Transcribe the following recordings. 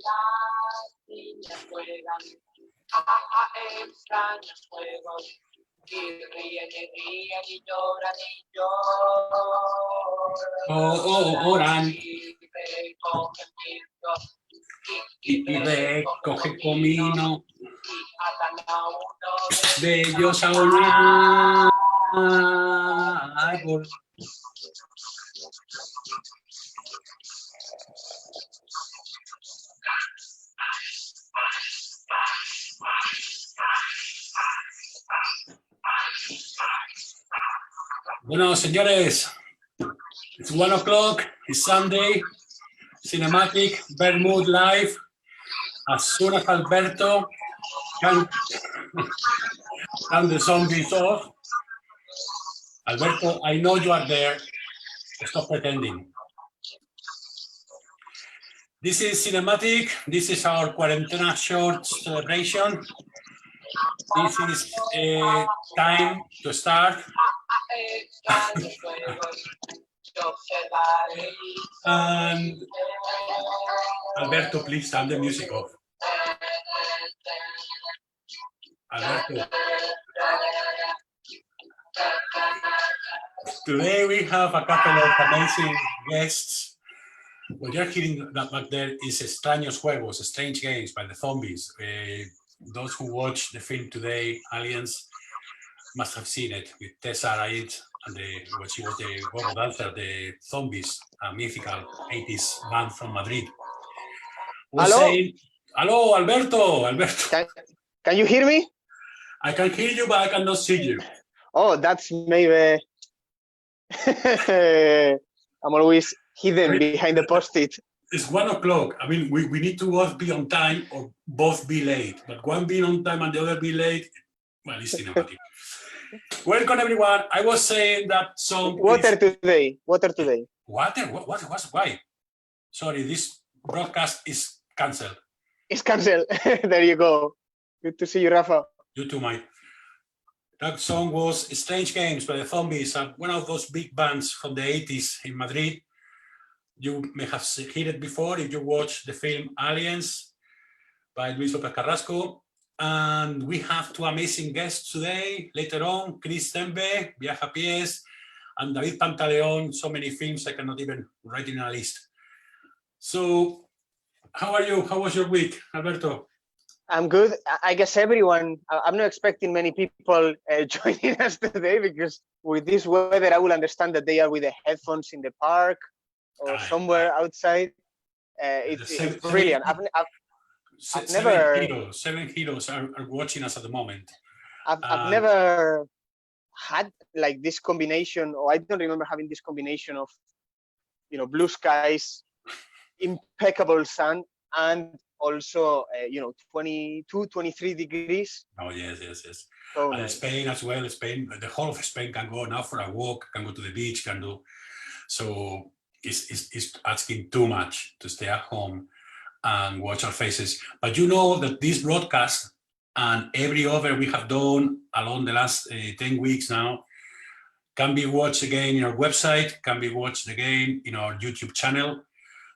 Las niñas juegan a extraños juegos y ríen y lloran y lloran. Y recogen vidrios y recogen comino y atan a uno de ellos a un árbol. Bueno, señores, it's 1 o'clock, it's Sunday, CinemaAttic, Vermut live. As soon as Alberto can the zombies off. Alberto, I know you are there. Stop pretending. This is CinemaAttic. This is our Cuarentena short celebration. This is time to start. And Alberto, please turn the music off. Alberto. Today we have a couple of amazing guests. What you're hearing that back there is Extraños Juegos, Strange Games by the Zombies. Those who watch the film today, Aliens, must have seen it with Tesa Arranz and she was the go-go dancer, the Zombies, a mythical 80s band from Madrid. Hello? Hello, Alberto. Alberto. Can you hear me? I can hear you, but I cannot see you. Oh, that's maybe... I'm always hidden behind the post-it. It's 1 o'clock. I mean, we need to both be on time or both be late. But one being on time and the other be late, well, it's cinematic. Welcome, everyone. I was saying that some... Water today. Water? Why? Sorry, this broadcast is cancelled. It's cancelled. There you go. Good to see you, Rafa. You too, Mike. That song was Strange Games by the Zombies, one of those big bands from the 80s in Madrid. You may have heard it before if you watched the film Aliens by López Carrasco. And we have two amazing guests today. Later on, Khris Zembe, Viaje a Pies, and David Pantaleon, so many films I cannot even write in a list. So, how are you? How was your week, Alberto? I'm good. I guess everyone, I'm not expecting many people joining us today because with this weather, I will understand that they are with the headphones in the park or somewhere outside. It's brilliant. I've never... Seven heroes are watching us at the moment. I've never had like this combination, or I don't remember having this combination of, you know, blue skies, impeccable sun, and also, 22, 23 degrees. Oh, yes. So and nice. Spain as well. Spain, the whole of Spain can go now for a walk, can go to the beach, can do. So it's asking too much to stay at home and watch our faces. But you know that this broadcast and every other we have done along the last 10 weeks now can be watched again in our website, can be watched again in our YouTube channel.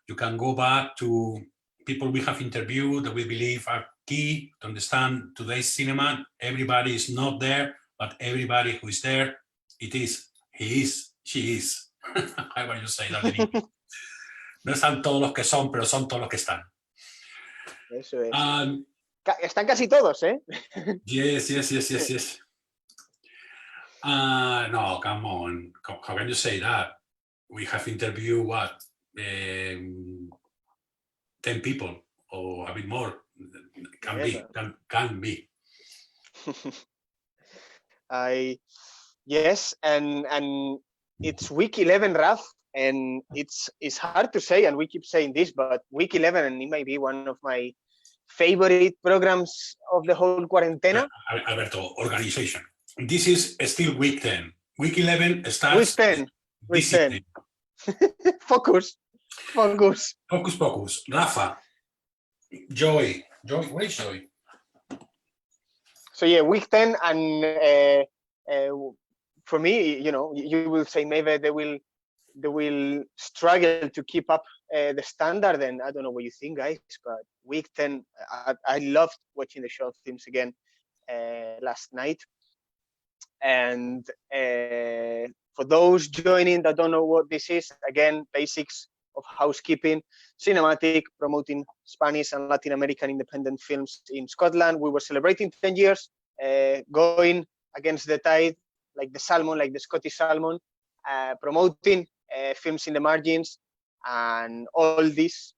You can go back to people we have interviewed that we believe are key to understand today's cinema. Everybody is not there, but everybody who is there, it is, he is, she is. However you say that. No están todos los que son, pero son todos los que están. Eso es. Están casi todos, ¿eh? Yes. No, come on. How can you say that? We have interviewed, 10 people or a bit more. Can be. Yes, and it's week 11, Raf, and it's hard to say, and we keep saying this, but week 11, and it might be one of my favorite programs of the whole Cuarentena. Alberto, organization. This is still week 10. Week 11 starts. Week 10. Focus. Rafa. Joy, where is Joy? So yeah, week 10, and for me, you know, you will say maybe they will struggle to keep up the standard. And I don't know what you think, guys, but week 10, I loved watching the short films again last night. And for those joining that don't know what this is, again, basics of housekeeping. CinemaAttic, promoting Spanish and Latin American independent films in Scotland. We were celebrating 10 years, going against the tide, like the salmon, like the Scottish salmon, promoting films in the margins, and all these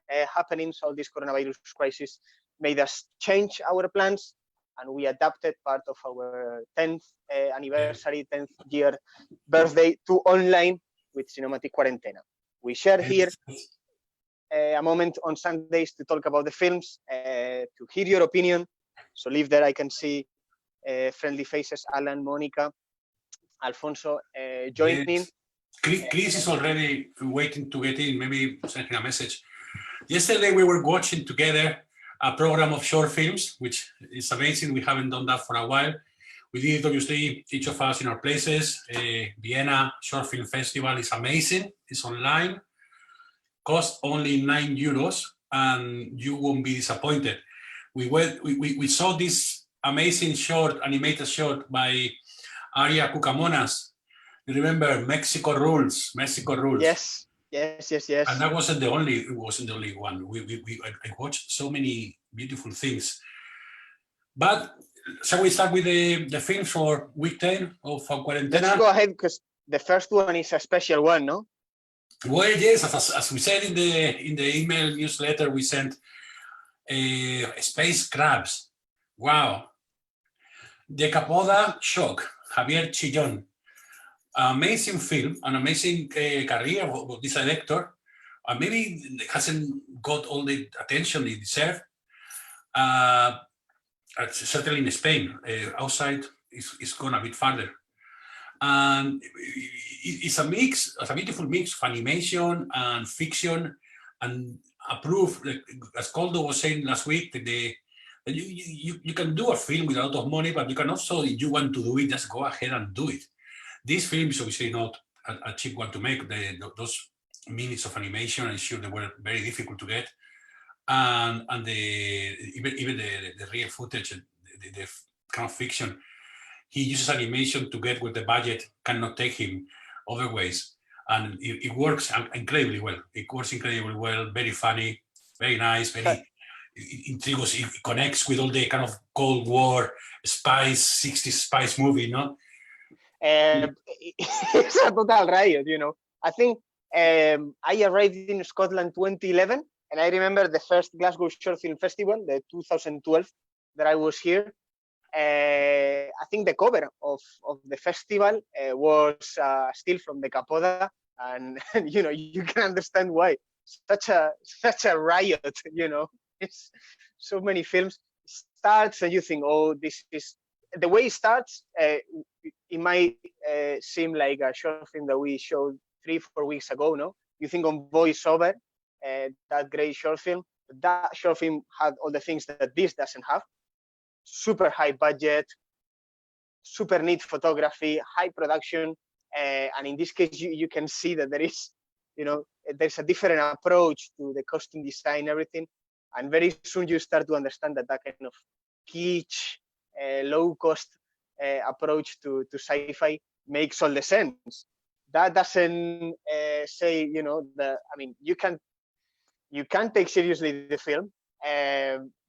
happenings, all this coronavirus crisis made us change our plans, and we adapted part of our 10th anniversary, 10th year birthday to online with Cinematic Cuarentena. We share here a moment on Sundays to talk about the films, to hear your opinion. So leave there, I can see friendly faces, Alan, Monica, Alfonso joining. Yes. Khris is already waiting to get in, maybe send him a message. Yesterday we were watching together a program of short films, which is amazing. We haven't done that for a while. We did it, obviously, each of us in our places. Vienna Short Film Festival is amazing. It's online. Cost only €9, and you won't be disappointed. We saw this amazing short, animated short by Aria Cucamonas. You remember Mexico Rules? Mexico Rules. Yes. And that wasn't the only. It wasn't the only one. I watched so many beautiful things. But shall we start with the films for week 10 of Cuarentena? Let's go ahead, because the first one is a special one, no? Well, yes, as we said in the email newsletter we sent, Space Crabs. Wow. De Capoda Shock, Javier Chillón. Amazing film, an amazing career of this director. Maybe it hasn't got all the attention it deserves. Certainly in Spain. Outside, it's gone a bit farther. And it's a mix, it's a beautiful mix of animation and fiction, and a proof, like, as Coldo was saying last week, that you can do a film with a lot of money, but you can also, if you want to do it, just go ahead and do it. This film is obviously not a cheap one to make. Those minutes of animation, I'm sure they were very difficult to get, and even the real footage, the kind of fiction, he uses animation to get what the budget cannot take him other ways, and it works incredibly well. It works incredibly well. Very funny, very nice, very intriguous. It connects with all the kind of Cold War spice, 60s spice movie, no? It's a total riot, you know. I think I arrived in Scotland 2011, and I remember the first Glasgow Short Film Festival, the 2012, that I was here. I think the cover of the festival was still from the Capoda, and you know, you can understand why. Such a riot, you know. It's so many films starts, and you think, oh, this is the way it starts. It might seem like a short film that we showed 3-4 weeks ago, no? You think on voiceover, that great short film. That short film had all the things that this doesn't have. Super high budget, super neat photography, high production, and in this case, you can see that there is, you know, there's a different approach to the costume design, everything, and very soon you start to understand that kind of kitsch, low cost approach to sci-fi makes all the sense. That doesn't say, you know, I mean, you can take seriously the film,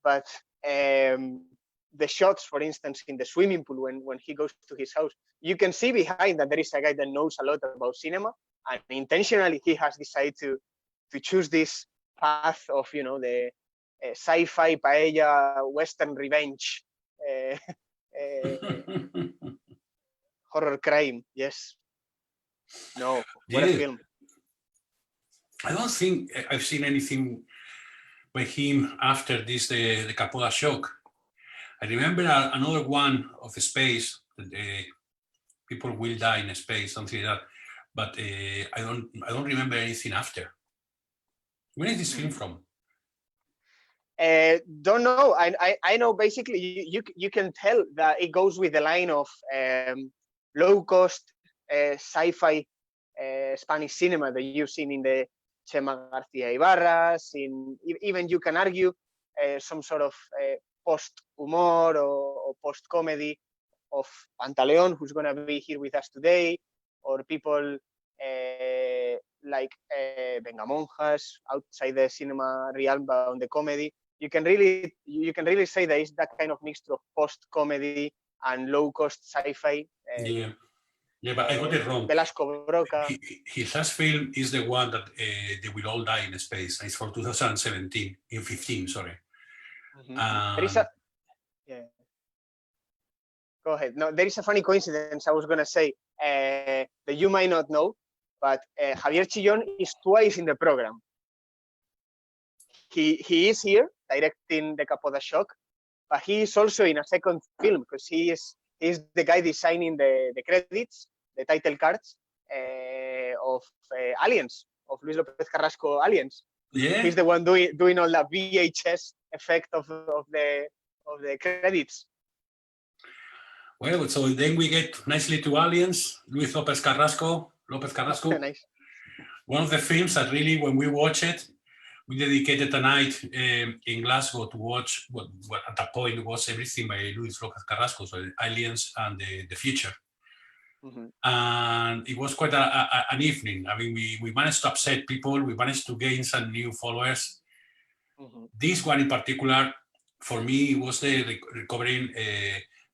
but the shots, for instance, in the swimming pool when he goes to his house, you can see behind that there is a guy that knows a lot about cinema, and intentionally he has decided to choose this path of, you know, the sci-fi paella Western revenge horror crime. Yes. No, what a film. I don't think I've seen anything by him after this, the Capoda Shock. I remember another one of space, people will die in space, something like that. But I don't remember anything after. When is this film from? Don't know. I know basically you can tell that it goes with the line of low cost sci-fi Spanish cinema that you've seen in the Chema García Ibarra's, even you can argue some sort of post-humor or post-comedy of Pantaleon, who's going to be here with us today, or people like Vengamonjas outside the cinema realm on the comedy. You can really say there is that kind of mixture of post-comedy and low-cost sci-fi. Yeah, but I got it wrong. Velasco Broca. His last film is the one that They Will All Die in Space. It's for 2017, in 15, sorry. There is a, yeah. Go ahead. No, there is a funny coincidence I was going to say that you might not know, but Javier Chillón is twice in the program. He is here directing The Capo da Shock, but he is also in a second film because he is the guy designing the credits, the title cards of Aliens, of Luis López Carrasco Aliens. Yeah. He's the one doing all that VHS effect of the credits. Well, so then we get nicely to Aliens, Luis López Carrasco. Nice. One of the films that really, when we watch it, we dedicated a night in Glasgow to watch what at that point was everything by Luis López Carrasco, so Aliens and the Future. And it was quite an evening. I mean, we managed to upset people. We managed to gain some new followers. This one in particular, for me, was the recovering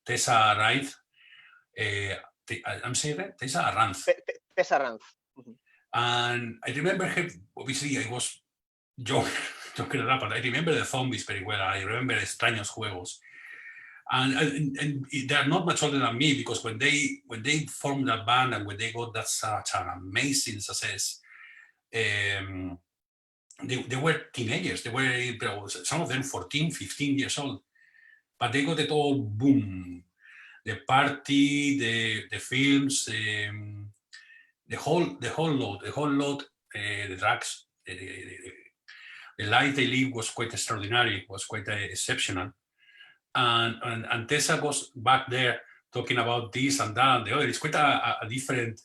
Tesa Arranz. I'm saying that? Tesa Arranz. Tesa Arranz. And I remember her, obviously I was young, but I remember the zombies very well. I remember Extraños Juegos. And they're not much older than me, because when they formed that band and when they got that such an amazing success, they were teenagers. They were, some of them 14, 15 years old, but they got it all boom. The party, the films, the whole load, the drugs, the life they live was quite extraordinary, was quite exceptional. And Tesa goes back there talking about this and that and the other. It's quite a different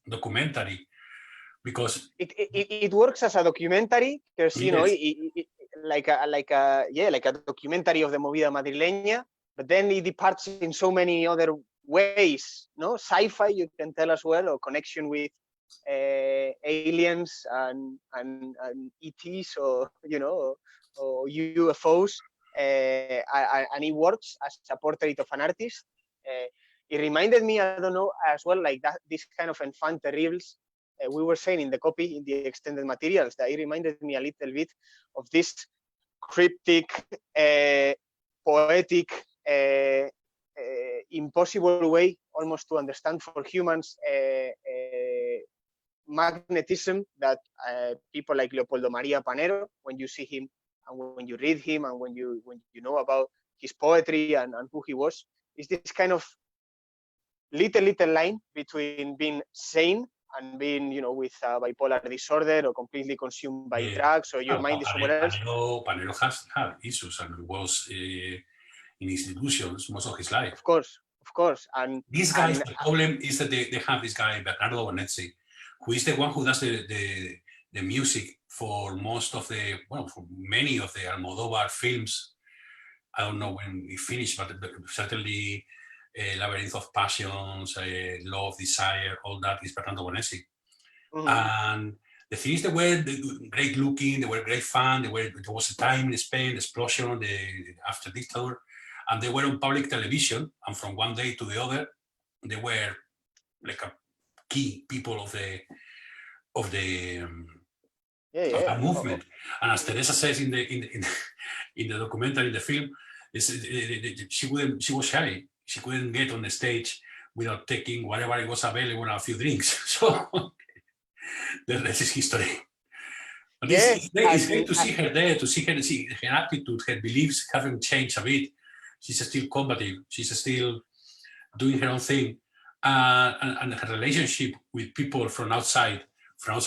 documentary, because it works as a documentary because you know like a documentary of the Movida Madrileña, but then it departs in so many other ways. No, sci-fi you can tell as well, or connection with aliens and ETs, or you know, or UFOs. And it works as a portrait of an artist. It reminded me, I don't know, as well, like that, this kind of enfant terribles we were saying in the copy, in the extended materials, that it reminded me a little bit of this cryptic, poetic, impossible way almost to understand for humans magnetism that people like Leopoldo Maria Panero, when you see him and when you read him and when you know about his poetry and who he was, is this kind of little line between being sane and being, you know, with bipolar disorder or completely consumed by drugs, or your mind is somewhere else. Panero has had issues and was in institutions most of his life. Of course. And these guys, the problem is that they have this guy, Bernardo Bonetti, who is the one who does the music for most of the, well, for many of the Almodóvar films. I don't know when he finished, but certainly Labyrinth of Passions, Love, Desire, all that is Bernardo Bonetti. And the thing is, they were great looking, they were great fun, there was a time in Spain, the explosion, after dictator, and they were on public television, and from one day to the other, they were like a key people of the movement. And as Teresa says in the documentary, in the film, she was shy. She couldn't get on the stage without taking whatever it was available and a few drinks. So the rest is history. But it's great to see her there, to see her attitude, her beliefs haven't changed a bit. She's still combative. She's still doing her own thing. And her relationship with people from outside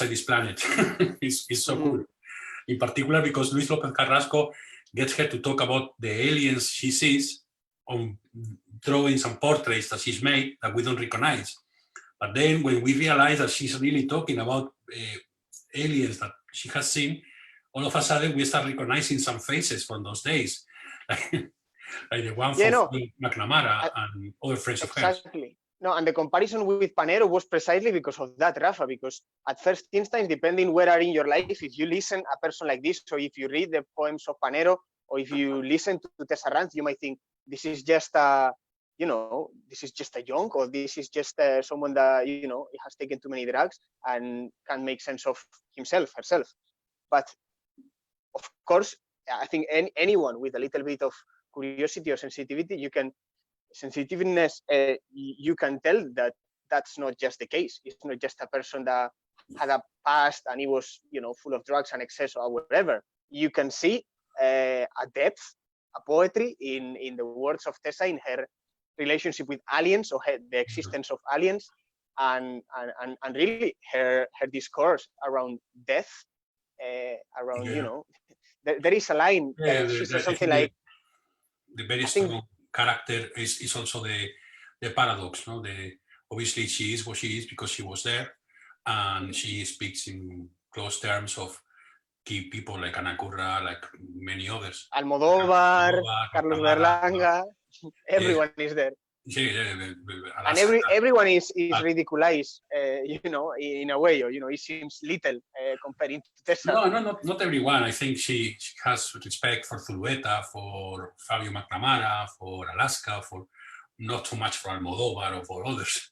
this planet is so cool. In particular, because Luis López Carrasco gets her to talk about the aliens she sees on drawings and portraits that she's made that we don't recognize. But then when we realize that she's really talking about aliens that she has seen, all of a sudden we start recognizing some faces from those days, like the one from McNamara and other friends of hers. Exactly. No, and the comparison with Panero was precisely because of that, Rafa, because at first instance, depending where are in your life, if you listen a person like this, or if you read the poems of Panero, or if you listen to Tesa Arranz, you might think this is just a, this is just a yonk, or this is just someone that, has taken too many drugs and can't make sense of himself, herself. But of course, I think anyone with a little bit of curiosity or sensitivity, sensitiveness, you can tell that that's not just the case. It's not just a person that had a past and he was, full of drugs and excess or whatever. You can see a depth, a poetry in the words of Tesa, in her relationship with aliens, or the existence of aliens, and really her discourse around death, around, there is a line that she says something like, the very strong character is also the paradox, no? Obviously she is what she is because she was there, and she speaks in close terms of key people like Ancora, like many others. Almodóvar, Carlos Berlanga, everyone is there. And everyone is ridiculized, in a way, or it seems little comparing to Tesa. No, not everyone. I think she has respect for Zulueta, for Fabio McNamara, for Alaska, for not too much for Almodóvar or for others.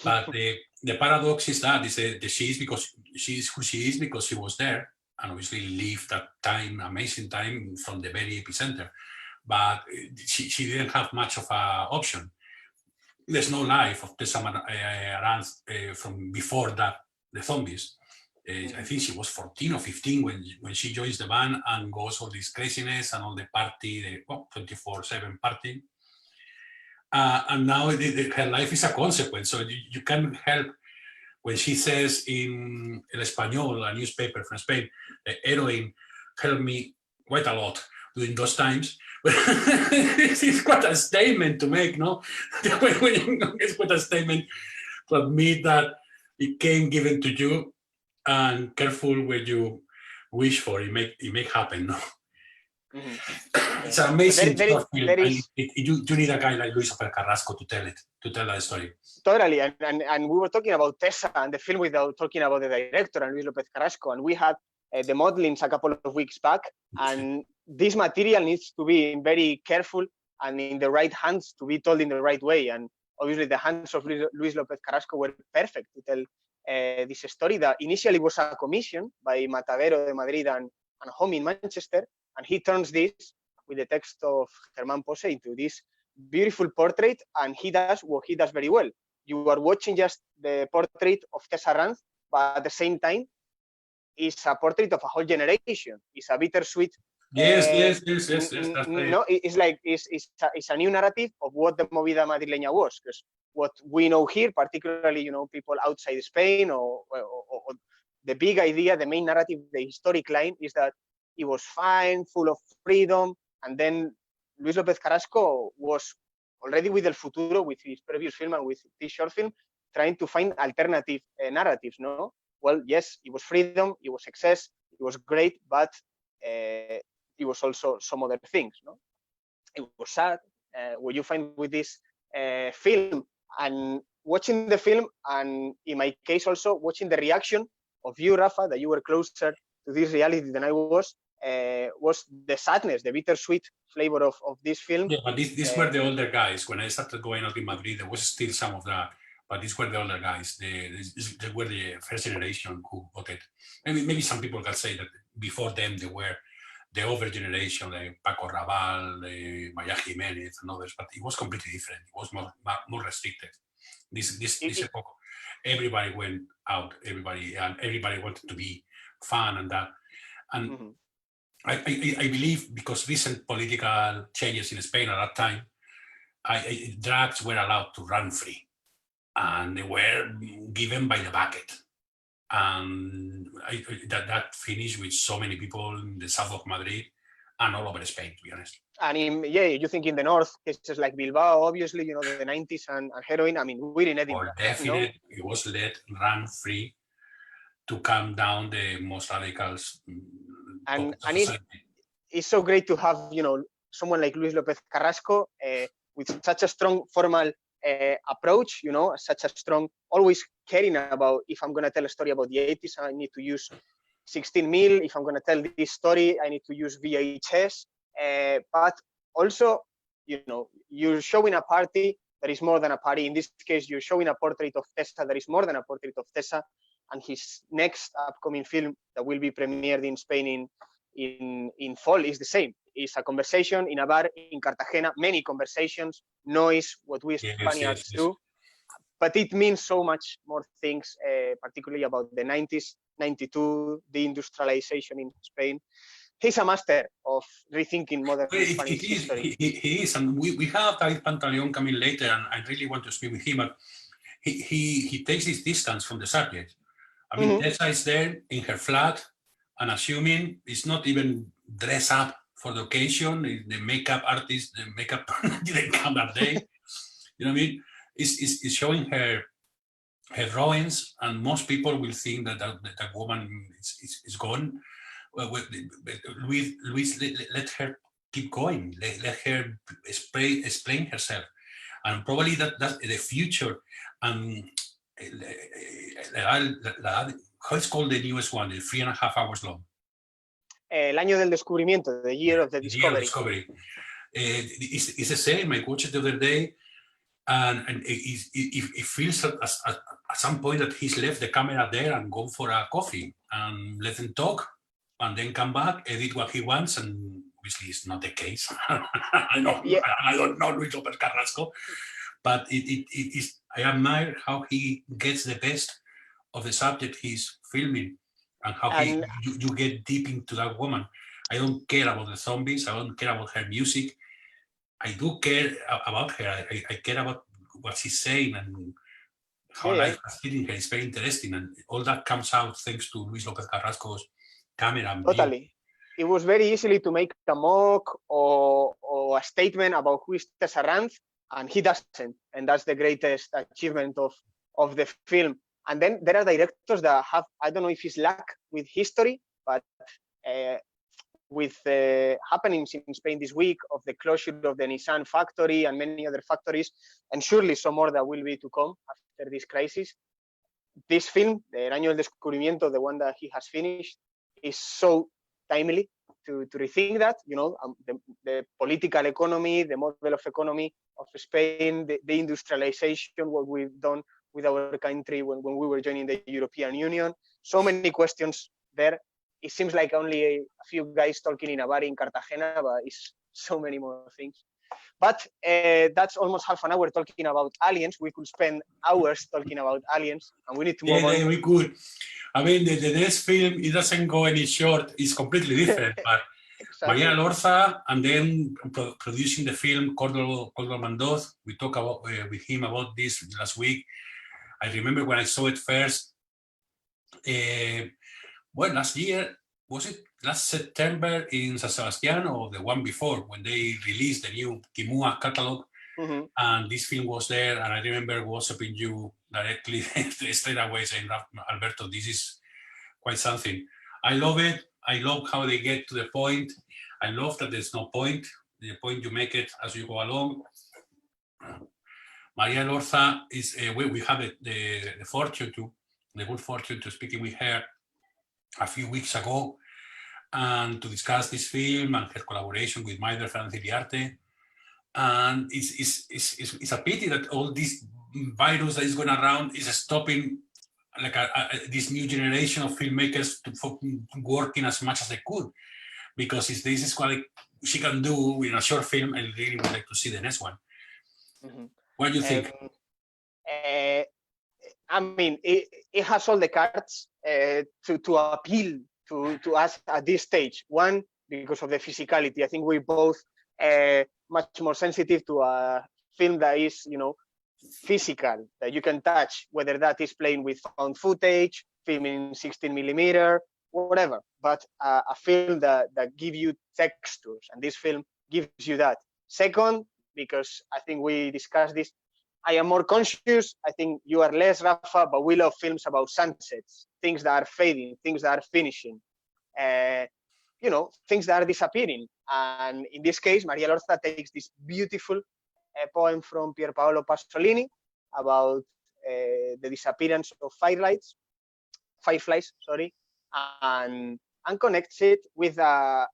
But the paradox is that she is who she is because she was there and obviously lived that time, amazing time, from the very epicenter. But she didn't have much of an option. There's no life of Tesa Arranz from before that, the zombies. I think she was 14 or 15 when she joins the band and goes all this craziness and all the party, the 24/7 party. And now her life is a consequence. So you can't help when she says in El Español, a newspaper from Spain, the heroine helped me quite a lot during those times. It's quite a statement to make, no? It's quite a statement to admit that it came given to you, and careful when you wish for it, make happen, no? Mm-hmm. It's an amazing stuff. You need a guy like López Carrasco to tell that story. Totally, and we were talking about Tesa and the film without talking about the director and Luis López Carrasco, and we had the modelings a couple of weeks back, and this material needs to be very careful and in the right hands to be told in the right way. And obviously the hands of Luis López Carrasco were perfect to tell this story that initially was a commission by Matadero de Madrid and Home in Manchester, and he turns this with the text of Germán Pose into this beautiful portrait, and he does what he does very well. You are watching just the portrait of Tesa Arranz, but at the same time, it's a portrait of a whole generation. It's a bittersweet. Yes. That's right. No, it's a new narrative of what the Movida Madrileña was, because what we know here, particularly people outside Spain, or the big idea, the main narrative, the historic line is that it was fine, full of freedom, and then Luis López Carrasco was already with El Futuro, with his previous film and with this short film, trying to find alternative narratives. No, well, yes, it was freedom, it was excess, it was great, but it was also some other things. No, it was sad. What you find with this film, and watching the film, and in my case also watching the reaction of you, Rafa, that you were closer to this reality than I was the sadness, the bittersweet flavor of this film. Yeah, but these were the older guys. When I started going out in Madrid, there was still some of that, but these were the older guys. They were the first generation who got it. Maybe some people can say that before them they were the over generation, like Paco Raval, Maya Jimenez, and others, but it was completely different. It was more restricted. This epoch, everybody went out, everybody wanted to be fun and that. And I believe because recent political changes in Spain at that time, drugs were allowed to run free, and they were given by the bucket. And that finished with so many people in the south of Madrid and all over Spain, to be honest. And you think in the north, cases like Bilbao, obviously, the 90s and heroin. I mean, we're in Edinburgh. Definitely, it was let run free. to calm down the most radicals. And it's so great to have, someone like Luis López Carrasco with such a strong formal approach, such a strong, always caring about, if I'm going to tell a story about the 80s, I need to use 16 mil. If I'm going to tell this story, I need to use VHS. But also, you're showing a party that is more than a party. In this case, you're showing a portrait of Tesa that is more than a portrait of Tesa. And his next upcoming film that will be premiered in Spain in fall is the same. It's a conversation in a bar in Cartagena, many conversations, noise, what we Spaniards do. But it means so much more things, particularly about the 90s, 92, the industrialization in Spain. He's a master of rethinking modern Spanish history. He is, and we have David Pantaleon coming later, and I really want to speak with him. But he takes his distance from the subject. I mean, Tesa is there in her flat, and assuming it's not even dressed up for the occasion. The makeup artist, the makeup didn't come that day. You know what I mean? It's showing her drawings, and most people will think that that woman is gone. Luis let her keep going. Let her explain herself, and probably that's the future. And how it's called, the newest one, the 3.5 hours long. El año del descubrimiento, the year of the discovery. It's the same. I watched it the other day, and it feels at some point that he's left the camera there and gone for a coffee and let them talk, and then come back, edit what he wants, and obviously it's not the case. I don't know Luis López Carrasco, but it is. I admire how he gets the best of the subject he's filming, and how you get deep into that woman. I don't care about the zombies. I don't care about her music. I do care about her. I care about what she's saying and how life has hitting her. It's very interesting, and all that comes out thanks to Luis López Carrasco's camera. Totally. It was very easily to make a mock or a statement about who is Tesa Arranz, and he doesn't, and that's the greatest achievement of the film. And then there are directors that have, I don't know if it's luck with history, but with happenings in Spain this week of the closure of the Nissan factory and many other factories, and surely some more that will be to come after this crisis. This film, El Año del Descubrimiento, the one that he has finished, is so timely to rethink that, the political economy, the model of economy of Spain, the industrialization, what we've done with our country when we were joining the European Union. So many questions there. It seems like only a few guys talking in a bar in Cartagena, but it's so many more things. But that's almost half an hour talking about aliens. We could spend hours talking about aliens, and we need to move on. Yeah, we could. I mean, the next film, it doesn't go any short. It's completely different. But exactly. Maria Elorza, and then producing the film, Cordol Mandoz. We talked about with him about this last week. I remember when I saw it first. Last year, was it last September in San Sebastian, or the one before, when they released the new Kimua catalog, and this film was there, and I remember WhatsApping you directly straight away saying, Alberto, this is quite something. I love it. I love how they get to the point. I love that there's no point. The point, you make it as you go along. Maria Elorza is, we have the good fortune to speaking with her a few weeks ago, and to discuss this film and her collaboration with Maider Franciliarte. And it's a pity that all this virus that is going around is stopping like this new generation of filmmakers to working as much as they could, because if this is what she can do in a short film, I really would like to see the next one. What do you think? I mean, it has all the cards to appeal to us at this stage. One, because of the physicality. I think we're both much more sensitive to a film that is, physical, that you can touch, whether that is playing with found footage, filming in 16mm, whatever. But a film that gives you textures, and this film gives you that. Second, because I think we discussed this, I am more conscious. I think you are less, Rafa, but we love films about sunsets, things that are fading, things that are finishing, things that are disappearing. And in this case, Maria Elorza takes this beautiful poem from Pier Paolo Pasolini about the disappearance of fireflies, and connects it with a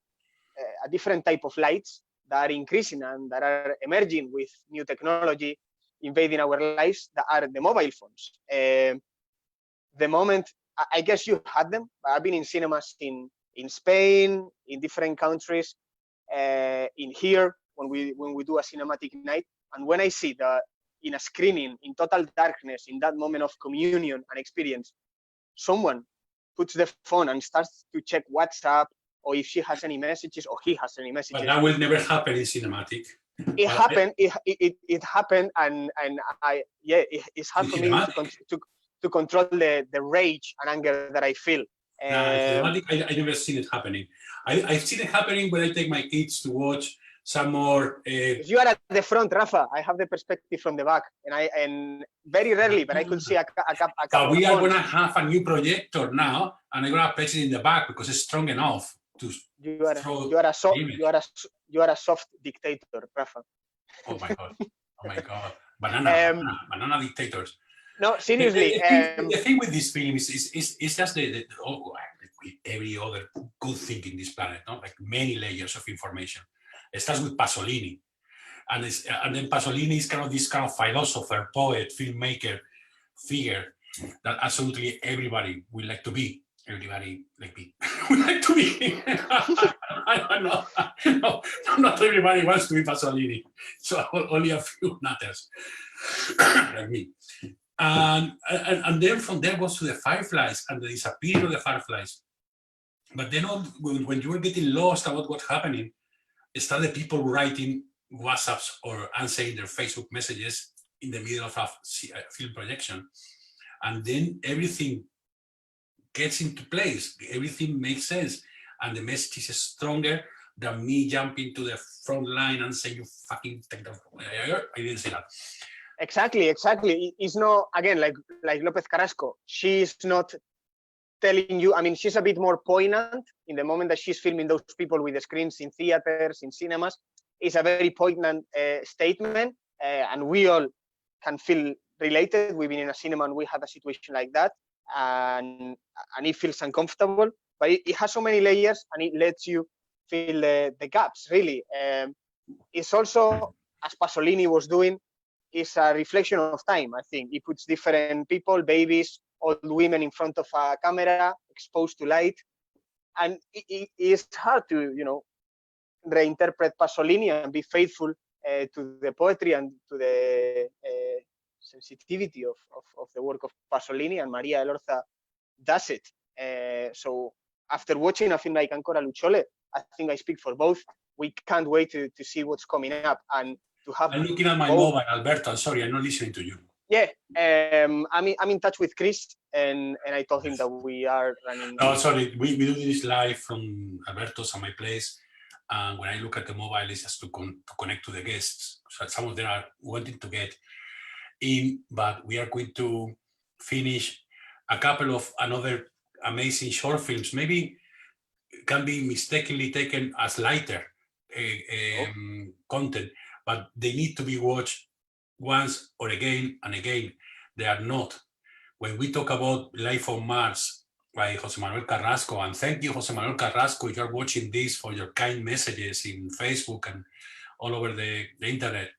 different type of lights that are increasing and that are emerging with new technology invading our lives, that are the mobile phones. The moment, I guess you had them, but I've been in cinemas in Spain, in different countries, in here when we do a cinematic night, and when I see that in a screening, in total darkness, in that moment of communion and experience, someone puts the phone and starts to check WhatsApp, or if she has any messages, or he has any messages. But that will never happen in cinematic. It happened. It happened, and it's hard for me to control the rage and anger that I feel. Cinematic, I never seen it happening. I've seen it happening when I take my kids to watch some more. You are at the front, Rafa. I have the perspective from the back, and very rarely, but I could see a couple. We are gonna have a new projector now, and I'm gonna place it in the back because it's strong enough to. You are a soft dictator, Rafa. Oh my god! Oh my god! Banana dictators. No, seriously. The thing with this film is just with every other good thing in this planet, no? Like many layers of information. It starts with Pasolini, and then Pasolini is kind of this kind of philosopher, poet, filmmaker figure that absolutely everybody would like to be. Everybody like me would like to be. I don't know. No, not everybody wants to be Pasolini. So only a few nutters like me. And then from there goes to the fireflies and the disappearing of the fireflies. But then when you were getting lost about what's happening, started people writing WhatsApps or answering their Facebook messages in the middle of a film projection. And then everything gets into place, everything makes sense, and the message is stronger than me jumping to the front line and saying, you fucking take the... I didn't say that. Exactly. It's not, again, like López Carrasco, she's not telling you, I mean, she's a bit more poignant in the moment that she's filming those people with the screens in theaters, in cinemas. It's a very poignant statement, and we all can feel related. We've been in a cinema and we had a situation like that, and it feels uncomfortable, but it has so many layers and it lets you feel the gaps, really. It's also, as Pasolini was doing, it's a reflection of time, I think. He puts different people, babies, old women in front of a camera, exposed to light. And it's hard to, reinterpret Pasolini and be faithful to the poetry and to the sensitivity of the work of Pasolini, and Maria Elorza does it. So after watching a film like Ancora, Lucciole, I think I speak for both. We can't wait to see what's coming up and to have. I'm looking at my mobile, Alberto. I'm sorry, I'm not listening to you. Yeah, I'm in touch with Khris, and I told him that we are running. No, sorry, we do this live from Alberto's and my place. And when I look at the mobile, it's just to connect to the guests. So some of them are wanting to get in, but we are going to finish a couple of another amazing short films. Maybe can be mistakenly taken as lighter content, but they need to be watched once or again and again. They are not. When we talk about Life on Mars by Jose Manuel Carrasco, and thank you, Jose Manuel Carrasco, if you're watching this, for your kind messages in Facebook and all over the internet.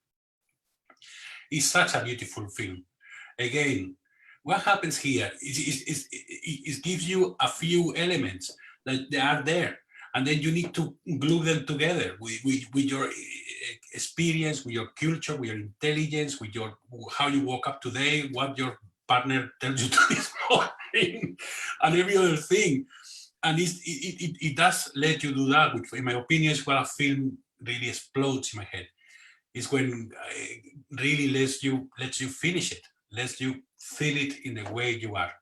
It's such a beautiful film. Again, what happens here is it gives you a few elements that they are there, and then you need to glue them together with your experience, with your culture, with your intelligence, with your how you woke up today, what your partner tells you to this morning, and every other thing. And it does let you do that, which in my opinion is where a film really explodes in my head. It's when it really lets you finish it, lets you feel it in the way you are.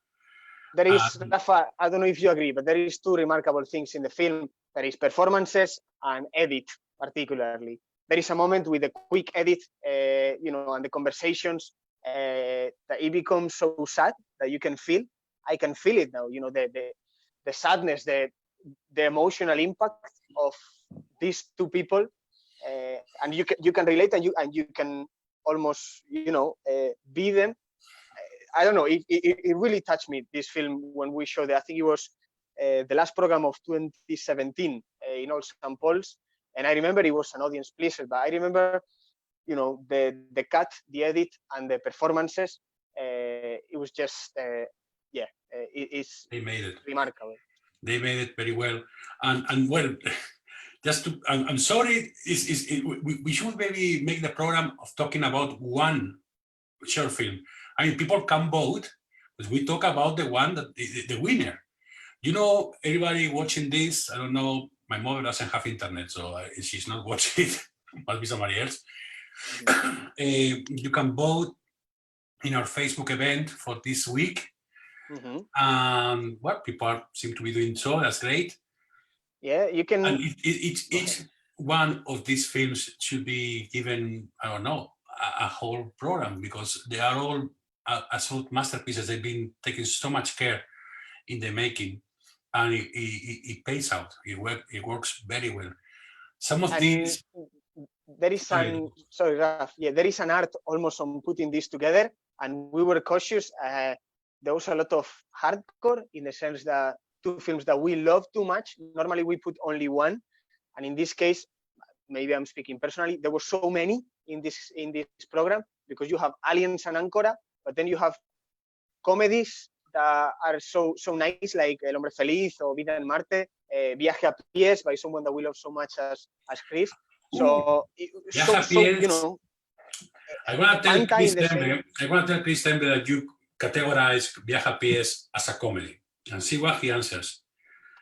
There is, Rafa, I don't know if you agree, but there is two remarkable things in the film. There is performances and edit, particularly. there is a moment with a quick edit, you know, and the conversations that it becomes so sad that you can feel. I can feel it now. You know, the sadness, the emotional impact of these two people, and you can relate, and you can almost, you know, be them. I don't know. It really touched me, this film, when we showed it. I think it was the last program of 2017 in all St. Paul's, and I remember it was an audience pleaser. But I remember, you know, the cut, the edit, and the performances. It was just it's They made it. remarkable. They made it very well, and well, just to, I'm sorry, we should maybe make the program of talking about one short film. I mean, people can vote, but we talk about the one that the winner. You know, everybody watching this, I don't know, my mother doesn't have internet, so she's not watching it. Must be somebody else. You can vote in our Facebook event for this week. Well, people seem to be doing so. That's great. Yeah, you can. And each one of these films should be given, I don't know, a whole program, because they are all absolute masterpieces. They've been taking so much care in the making, and it pays out. It works very well. Some of these. There is an Raf, yeah, there is an art almost on putting this together, and we were cautious. There was a lot of hardcore, in the sense that two films that we love too much. Normally we put only one, and in this case, maybe I'm speaking personally, there were so many in this program, because you have Aliens and Ancora, but then you have comedies that are so nice, like El Hombre Feliz or Vida en Marte, Viaje a Pies by someone that we love so much as Khris. So, you know, I want to tell Khris Zembe that you categorize Viaje a Pies as a comedy, and see what he answers.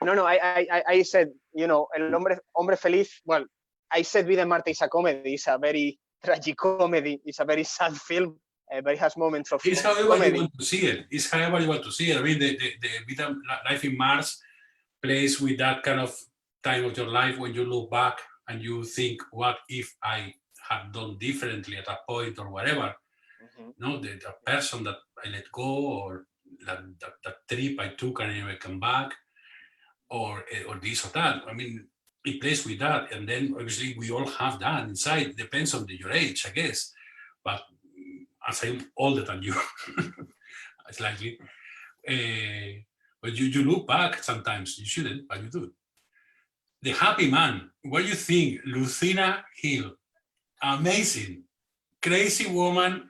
No, I said, you know, El Hombre Feliz. Well, I said Vida en Marte is a comedy. It's a very tragic comedy. It's a very sad film, but it has moments of It's however comedy. you want to see it. It's however you want to see it. I mean, the Vida, Life in Mars plays with that kind of time of your life when you look back and you think, what if I had done differently at a point, or whatever? No, the person that I let go, or that trip I took and I never come back, or this or that. I mean, it plays with that, and then obviously we all have that inside. It depends on your age, I guess. But as I'm older than you, slightly. But you look back sometimes. You shouldn't, but you do. The Happy Man. What do you think? Lucina Hill, amazing, crazy woman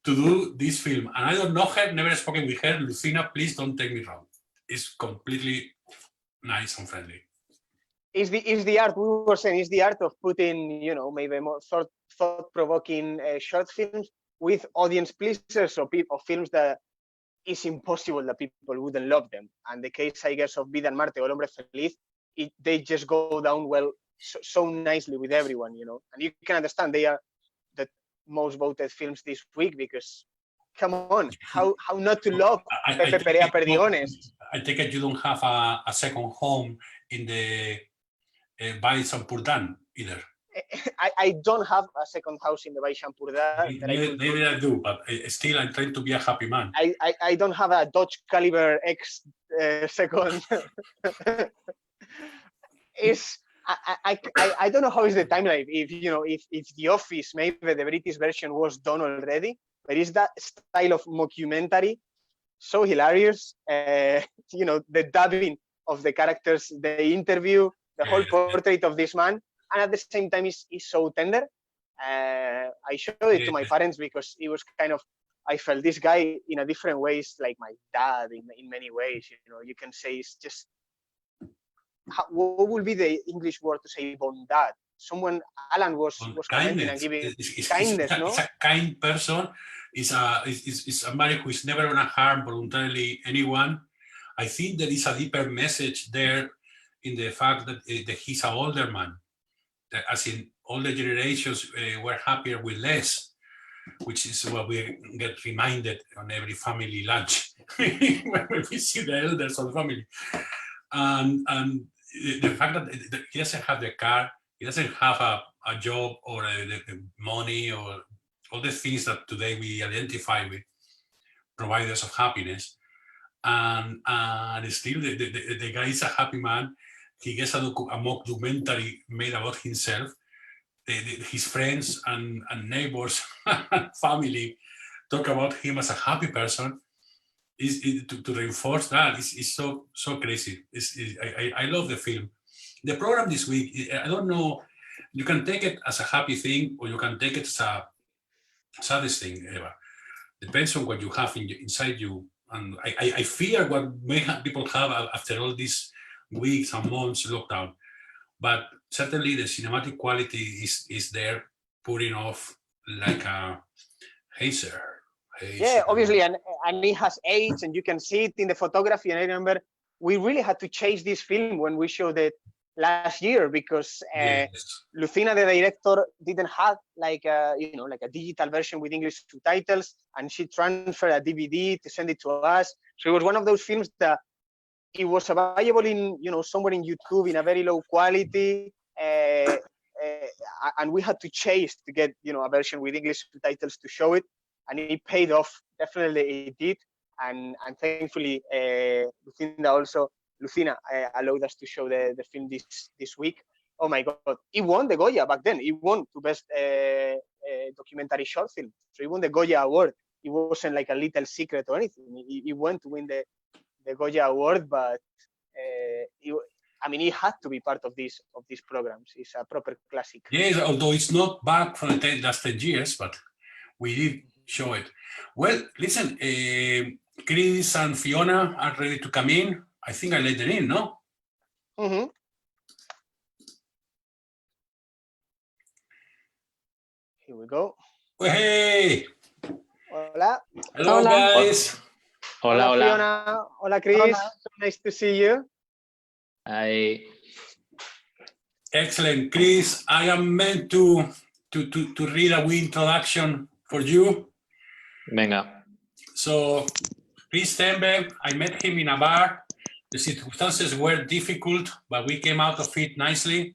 to do this film. And I don't know her, never spoken with her. Lucina, please don't take me wrong. It's completely nice and friendly. Is the art, we were saying, is the art of putting, you know, maybe more thought-provoking short films with audience pleasers, or films that it's impossible that people wouldn't love them. And the case, I guess, of Vida en Marte or El Hombre Feliz, they just go down well so nicely with everyone, you know. And you can understand they are the most voted films this week, because come on, how not to love Pepe Perea Perdigones? I take it you don't have a second home in the Baix Empordà either. I don't have a second house in the Baix Empordà. Maybe I do, but still I'm trying to be a happy man. I don't have a Dodge Caliber X second. I don't know how is the timeline. If you know, if The Office, maybe the British version was done already, but is that style of mockumentary so hilarious? You know, the dubbing of the characters, the interview, the whole portrait of this man, and at the same time is so tender. I showed it to my parents, because it was kind of, I felt this guy in a different ways, like my dad in many ways. You know, you can say it's just, what would be the English word to say bondad? Someone, Alan was commenting and giving kindness, no? It's a kind person. It's somebody who is never gonna harm voluntarily anyone. I think there is a deeper message there in the fact that he's an older man. That, as in older generations were happier with less, which is what we get reminded on every family lunch when we see the elders of the family. And the fact that he doesn't have the car, He doesn't have a job or the money or all the things that today we identify with providers of happiness. And still the guy is a happy man. He gets a mockumentary made about himself. His friends and neighbors and family talk about him as a happy person. To reinforce that is so crazy. I love the film. The program this week, I don't know, you can take it as a happy thing or you can take it as a saddest thing, Eva. Depends on what you have inside you. And I fear what people have after all these weeks and months lockdown. But certainly the cinematic quality is there, putting off like a hazer. Yeah, obviously, and it has age, and you can see it in the photography. And I remember we really had to chase this film when we showed it last year because Yes. Lucina, the director, didn't have like a digital version with English subtitles, and she transferred a DVD to send it to us. So it was one of those films that it was available in somewhere in YouTube in a very low quality, and we had to chase to get a version with English subtitles to show it. And it paid off. Definitely it did. And thankfully, Lucina allowed us to show the film this week. Oh my God. It won the Goya back then. It won to best documentary short film. So it won the Goya award. It wasn't like a little secret or anything. It went to win the Goya award, but it had to be part of these programs. It's a proper classic. Yes, although it's not back from the last 10 years, but we did show it. Well, listen, Khris and Fiona are ready to come in. I think I let them in, no? Mm-hmm. Here we go. Hey! Hola. Hello, guys. Hola. Fiona. Hola, Khris. So nice to see you. Hi. Excellent, Khris. I am meant to read a wee introduction for you. Venga. So, Khris Zembe, I met him in a bar. The circumstances were difficult, but we came out of it nicely.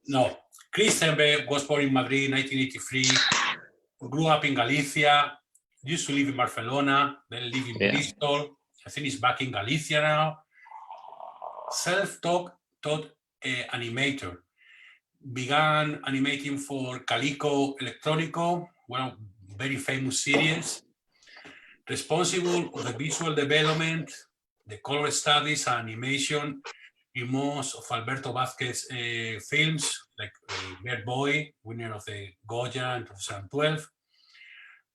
No, Khris Zembe was born in Madrid in 1983, grew up in Galicia, used to live in Barcelona, then live in Bristol. I think he's back in Galicia now. Self-taught animator. Began animating for Calico Electronico, one of very famous series. Responsible for the visual development, the color studies and animation in most of Alberto Vázquez films, like Bird Boy, winner of the Goya in 2012.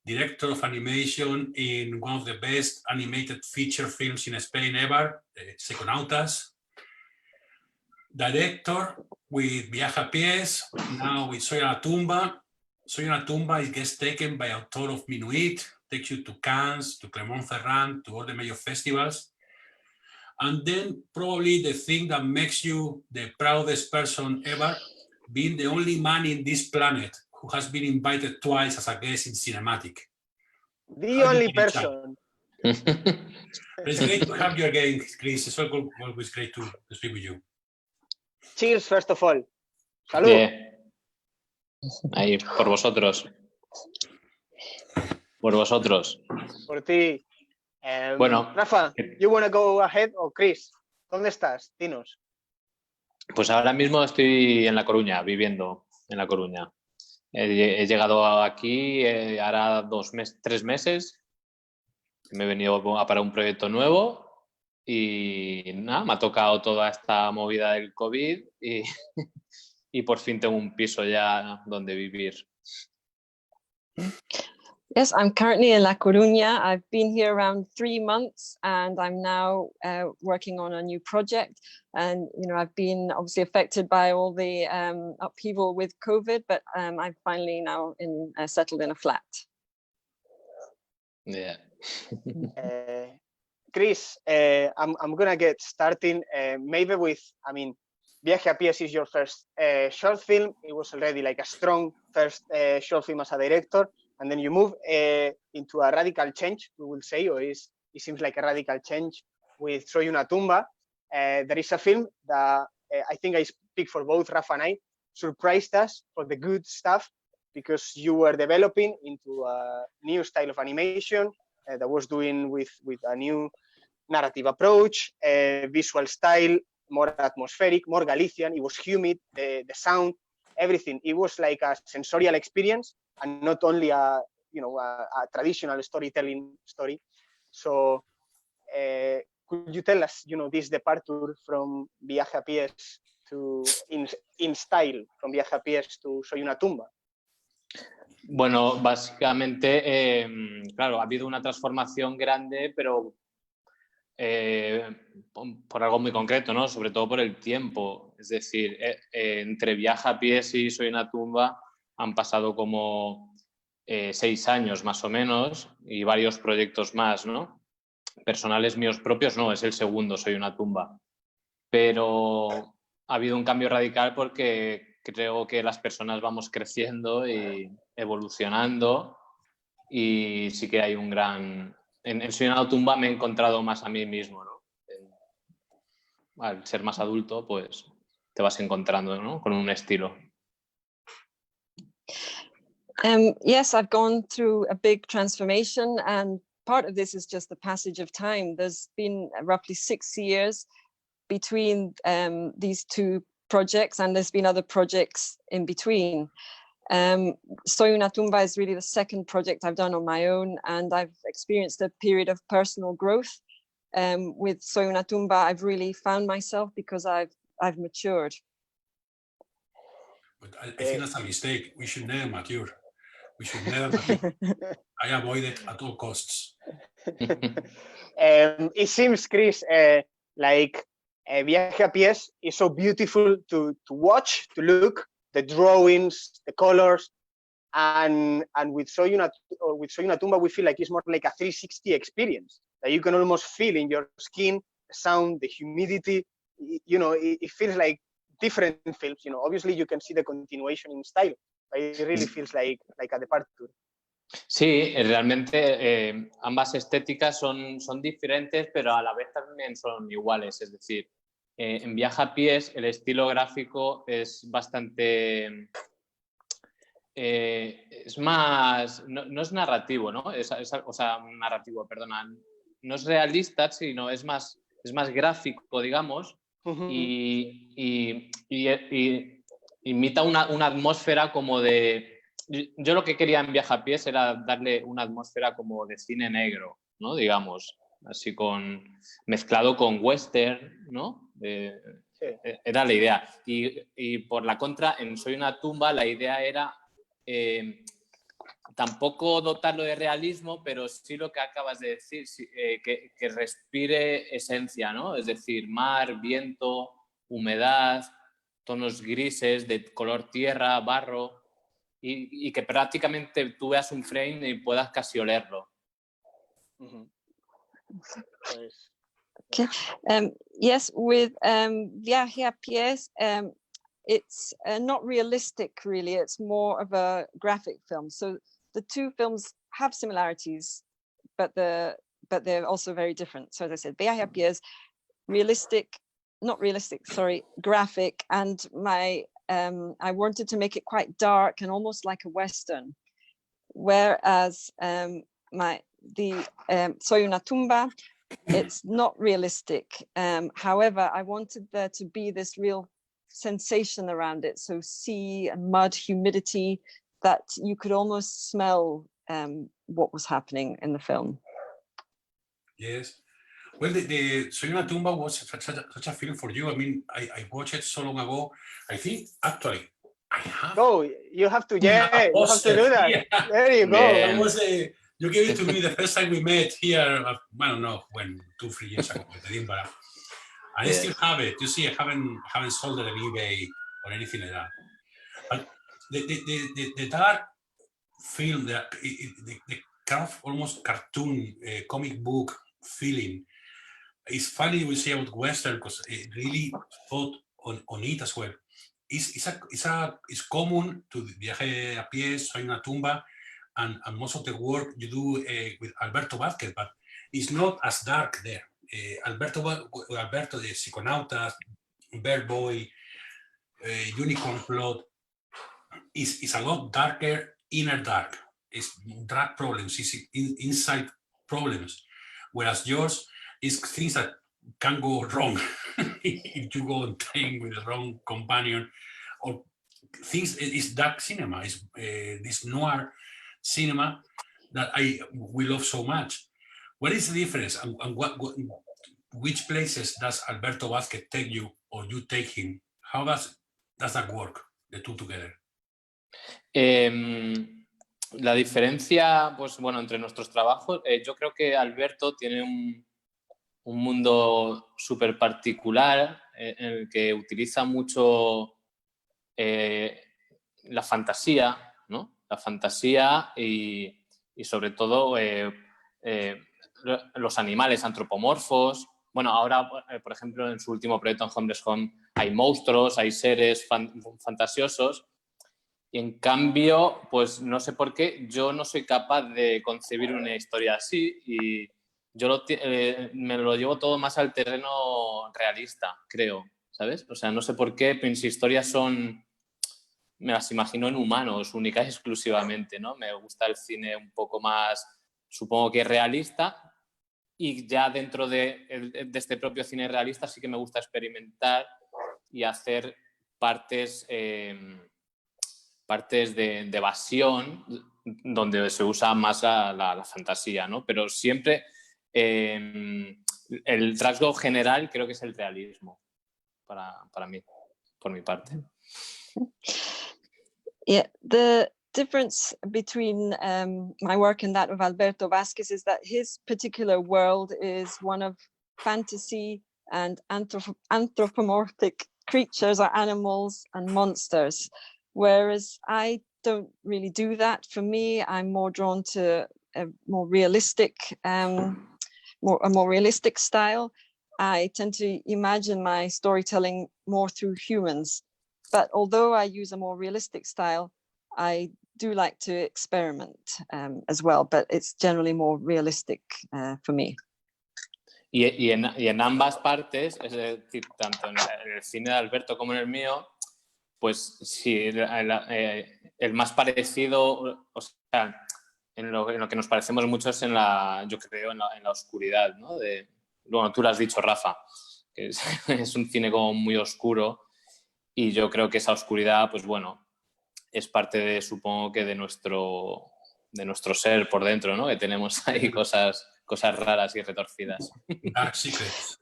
Director of animation in one of the best animated feature films in Spain ever, Psiconautas. Director with Viaje a Pies, now with Soy una tumba. Soy una tumba is guest taken by author of Minuit, takes you to Cannes, to Clermont-Ferrand, to all the major festivals. And then probably the thing that makes you the proudest person ever, being the only man in this planet who has been invited twice as a guest in CinemaAttic. The only person. It's great to have you again, Khris. It's always great to speak with you. Cheers, first of all. Salud. Yeah. Ahí, por vosotros. Por vosotros. Por ti. Bueno. Rafa, you want to go ahead? O Khris, ¿dónde estás? Dinos. Pues ahora mismo estoy en La Coruña, viviendo en La Coruña. He llegado aquí hará 3 meses. Me he venido para un proyecto nuevo y nada, me ha tocado toda esta movida del COVID y por fin tengo un piso ya donde vivir. Yes, I'm currently in La Coruña. I've been here around 3 months and I'm now working on a new project. And, I've been obviously affected by all the upheaval with COVID, but I'm finally now settled in a flat. Yeah. Khris, I'm going to get starting maybe with, Viaje a Pies is your first short film. It was already like a strong first short film as a director. And then you move into a radical change, we will say, or it seems like a radical change with Soy una tumba. There is a film that I think speak for both Rafa and I, surprised us for the good stuff, because you were developing into a new style of animation that was doing with a new narrative approach, visual style, more atmospheric, more Galician. It was humid, the sound, everything. It was like a sensorial experience and not only a traditional storytelling story. So could you tell us, this departure from Viaje a Pies to in style, from Viaje a Pies to Soy una tumba? Bueno, básicamente, claro, ha habido una transformación grande, pero por algo muy concreto, ¿no? Sobre todo por el tiempo. Es decir, entre Viaje a Pies y Soy una tumba han pasado como 6 años más o menos, y varios proyectos más, ¿no? Personales míos propios no, es el segundo, Soy una tumba. Pero ha habido un cambio radical porque creo que las personas vamos creciendo y evolucionando, y sí que hay un gran... En Soy una tumba me he encontrado más a mí mismo, ¿no? Al ser más adulto, pues te vas encontrando, ¿no? Con un estilo. Yes, I've gone through a big transformation, and part of this is just the passage of time. There's been roughly 6 years between these two projects, and there's been other projects in between. Soy una tumba is really the second project I've done on my own, and I've experienced a period of personal growth. With Soy una tumba, I've really found myself because I've matured. But I think that's a mistake. We should never mature. We should never mature. I avoid it at all costs. It seems, Khris, like Viaje a Pies is so beautiful to watch, to look, the drawings, the colors, and with Soy una tumba, we feel like it's more like a 360 experience that you can almost feel in your skin, the sound, the humidity. It feels like different films. Obviously you can see the continuation in style, but it really feels like a departure. Sí, realmente ambas estéticas son diferentes, pero a la vez también son iguales. Es decir, en Viaje a Pies el estilo gráfico es bastante... es más... No es narrativo, ¿no? Narrativo, perdona. No es realista, sino es más gráfico, digamos, y imita una atmósfera como de... Yo lo que quería en Viaje a Pies era darle una atmósfera como de cine negro, ¿no? Digamos, así mezclado con western, ¿no? Sí. Era la idea. Y por la contra, en Soy una tumba, la idea era tampoco dotarlo de realismo, pero sí lo que acabas de decir, que respire esencia, ¿no? Es decir, mar, viento, humedad, tonos grises de color tierra, barro, y que prácticamente tú veas un frame y puedas casi olerlo. Okay. Yes, with Viaje a Pies, it's not realistic, really. It's more of a graphic film. So the two films have similarities, but they're also very different. So as I said, Viaje a Pies, graphic, and I wanted to make it quite dark and almost like a Western. Whereas Soy una tumba, it's not realistic. However, I wanted there to be this real sensation around it. So sea and mud, humidity, that you could almost smell what was happening in the film. Yes. Well, the Soy una tumba was such a film for you. I mean, I watched it so long ago. I think, actually, I have... Oh, you have to, you have to do that. Yeah. There you go. Yeah. You gave it to me the first time we met here, I don't know, when 2-3 years ago with Edinburgh. And I still have it. You see, I haven't sold it on eBay or anything like that. But the dark film, the kind of almost cartoon, comic book feeling, it's funny we say about Western because it really thought on it as well. It's common to Viaje a Pies, Soy una tumba, and most of the work you do with Alberto Vázquez, but it's not as dark there. Alberto, the Psiconautas, Bird Boy, unicorn plot is a lot darker, inner dark. It's drug problems, it's inside problems. Whereas yours is things that can go wrong if you go and train with the wrong companion, or things. It's dark cinema, it's this noir cinema that we love so much. What is the difference, and which places does Alberto Vázquez take you, or you take him? How does that work, the two together? La diferencia, pues bueno, entre nuestros trabajos, yo creo que Alberto tiene un mundo súper particular en el que utiliza mucho la fantasía, ¿no? La fantasía y sobre todo los animales antropomorfos. Bueno, ahora, por ejemplo, en su último proyecto en Homeless Home hay monstruos, hay seres fantasiosos. Y en cambio, pues no sé por qué, yo no soy capaz de concebir una historia así y yo me lo llevo todo más al terreno realista, creo, ¿sabes? O sea, no sé por qué mis historias me las imagino en humanos, únicas y exclusivamente, ¿no? Me gusta el cine un poco más, supongo que realista, y ya dentro de este propio cine realista sí que me gusta experimentar y hacer partes de evasión donde se usa más la fantasía, ¿no? Pero siempre el rasgo general creo que es el realismo para mí, por mi parte. Yeah, the difference between my work and that of Alberto Vázquez is that his particular world is one of fantasy and anthropomorphic creatures or animals and monsters. Whereas I don't really do that. For me, I'm more drawn to a more realistic, a more realistic style. I tend to imagine my storytelling more through humans. But although I use a more realistic style, I do like to experiment as well. But it's generally more realistic for me. Y en ambas partes, es decir, tanto en el cine de Alberto como en el mío, pues sí, el más parecido, o sea, en lo que nos parecemos mucho es yo creo, en la oscuridad, ¿no? Bueno, tú lo has dicho, Rafa, que es un cine como muy oscuro y yo creo que esa oscuridad, pues bueno, es parte supongo que de nuestro ser por dentro, ¿no? Que tenemos ahí cosas raras y retorcidas. Dark secrets.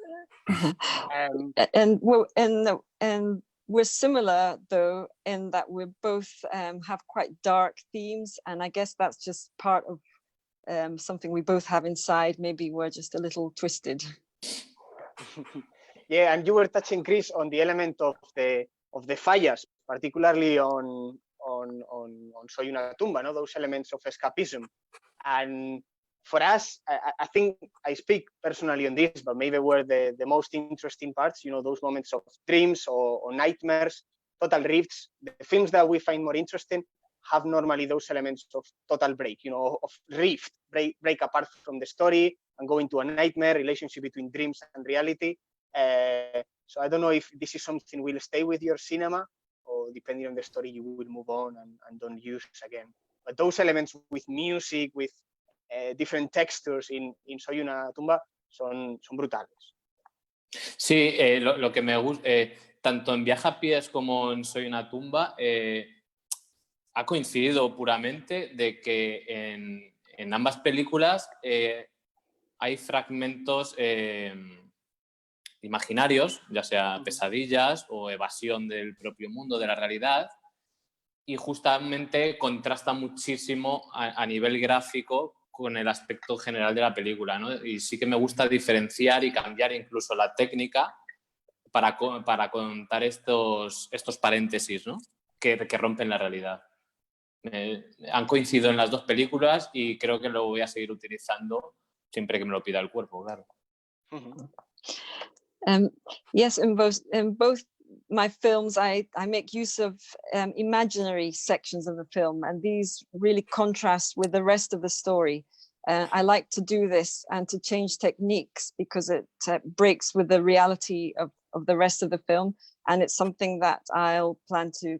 And we're similar, though, in that we both have quite dark themes, and I guess that's just part of something we both have inside. Maybe we're just a little twisted. Yeah, and you were touching, Khris, on the element of the fallas, particularly on Soy una tumba, no? Those elements of escapism. And for us, I think I speak personally on this, but maybe were the most interesting parts, you know, those moments of dreams or nightmares, total rifts. The films that we find more interesting have normally those elements of total break, you know, of rift, break apart from the story and go into a nightmare, relationship between dreams and reality. So I don't know if this is something will stay with your cinema, or depending on the story, you will move on and don't use again. But those elements with music, with different textures in Soy una tumba son brutales. Sí, lo que me gusta, tanto en Viaja a pies como en Soy una tumba, ha coincidido puramente de que en ambas películas hay fragmentos imaginarios, ya sea pesadillas o evasión del propio mundo, de la realidad, y justamente contrasta muchísimo a nivel gráfico con el aspecto general de la película, ¿no? Y sí que me gusta diferenciar y cambiar incluso la técnica para contar estos paréntesis, ¿no? que rompen la realidad. Han coincidido en las dos películas y creo que lo voy a seguir utilizando siempre que me lo pida el cuerpo, claro. Yes, in both my films, I make use of imaginary sections of the film, and these really contrast with the rest of the story. I like to do this and to change techniques because it breaks with the reality of the rest of the film, and it's something that I plan to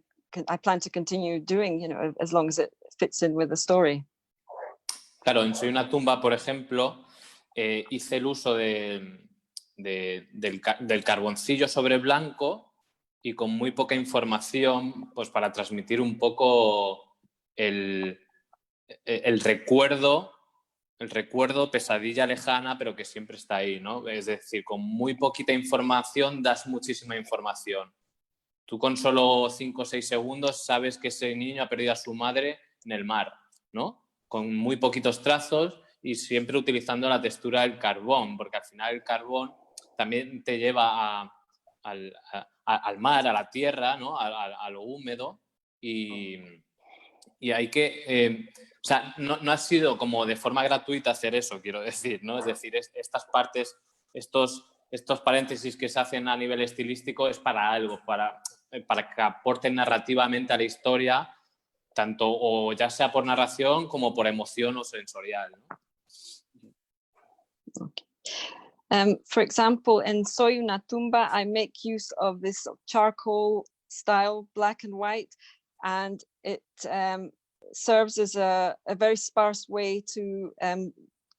continue doing, you know, as long as it fits in with the story. Claro, en Soy una tumba, por ejemplo, hice el uso del carboncillo sobre blanco y con muy poca información, pues para transmitir un poco el recuerdo, pesadilla lejana, pero que siempre está ahí, ¿no? Es decir, con muy poquita información das muchísima información. Tú con solo 5 o 6 segundos sabes que ese niño ha perdido a su madre en el mar, ¿no? Con muy poquitos trazos y siempre utilizando la textura del carbón, porque al final el carbón también te lleva al mar, a la tierra, ¿no? A lo húmedo, y hay que... o sea, no ha sido como de forma gratuita hacer eso, quiero decir, ¿no? Es decir, estas partes, estos paréntesis que se hacen a nivel estilístico es para algo, para que aporten narrativamente a la historia, tanto o ya sea por narración como por emoción o sensorial, ¿no? Okay. For example, in Soy una tumba, I make use of this charcoal style, black and white, and it serves as a very sparse way to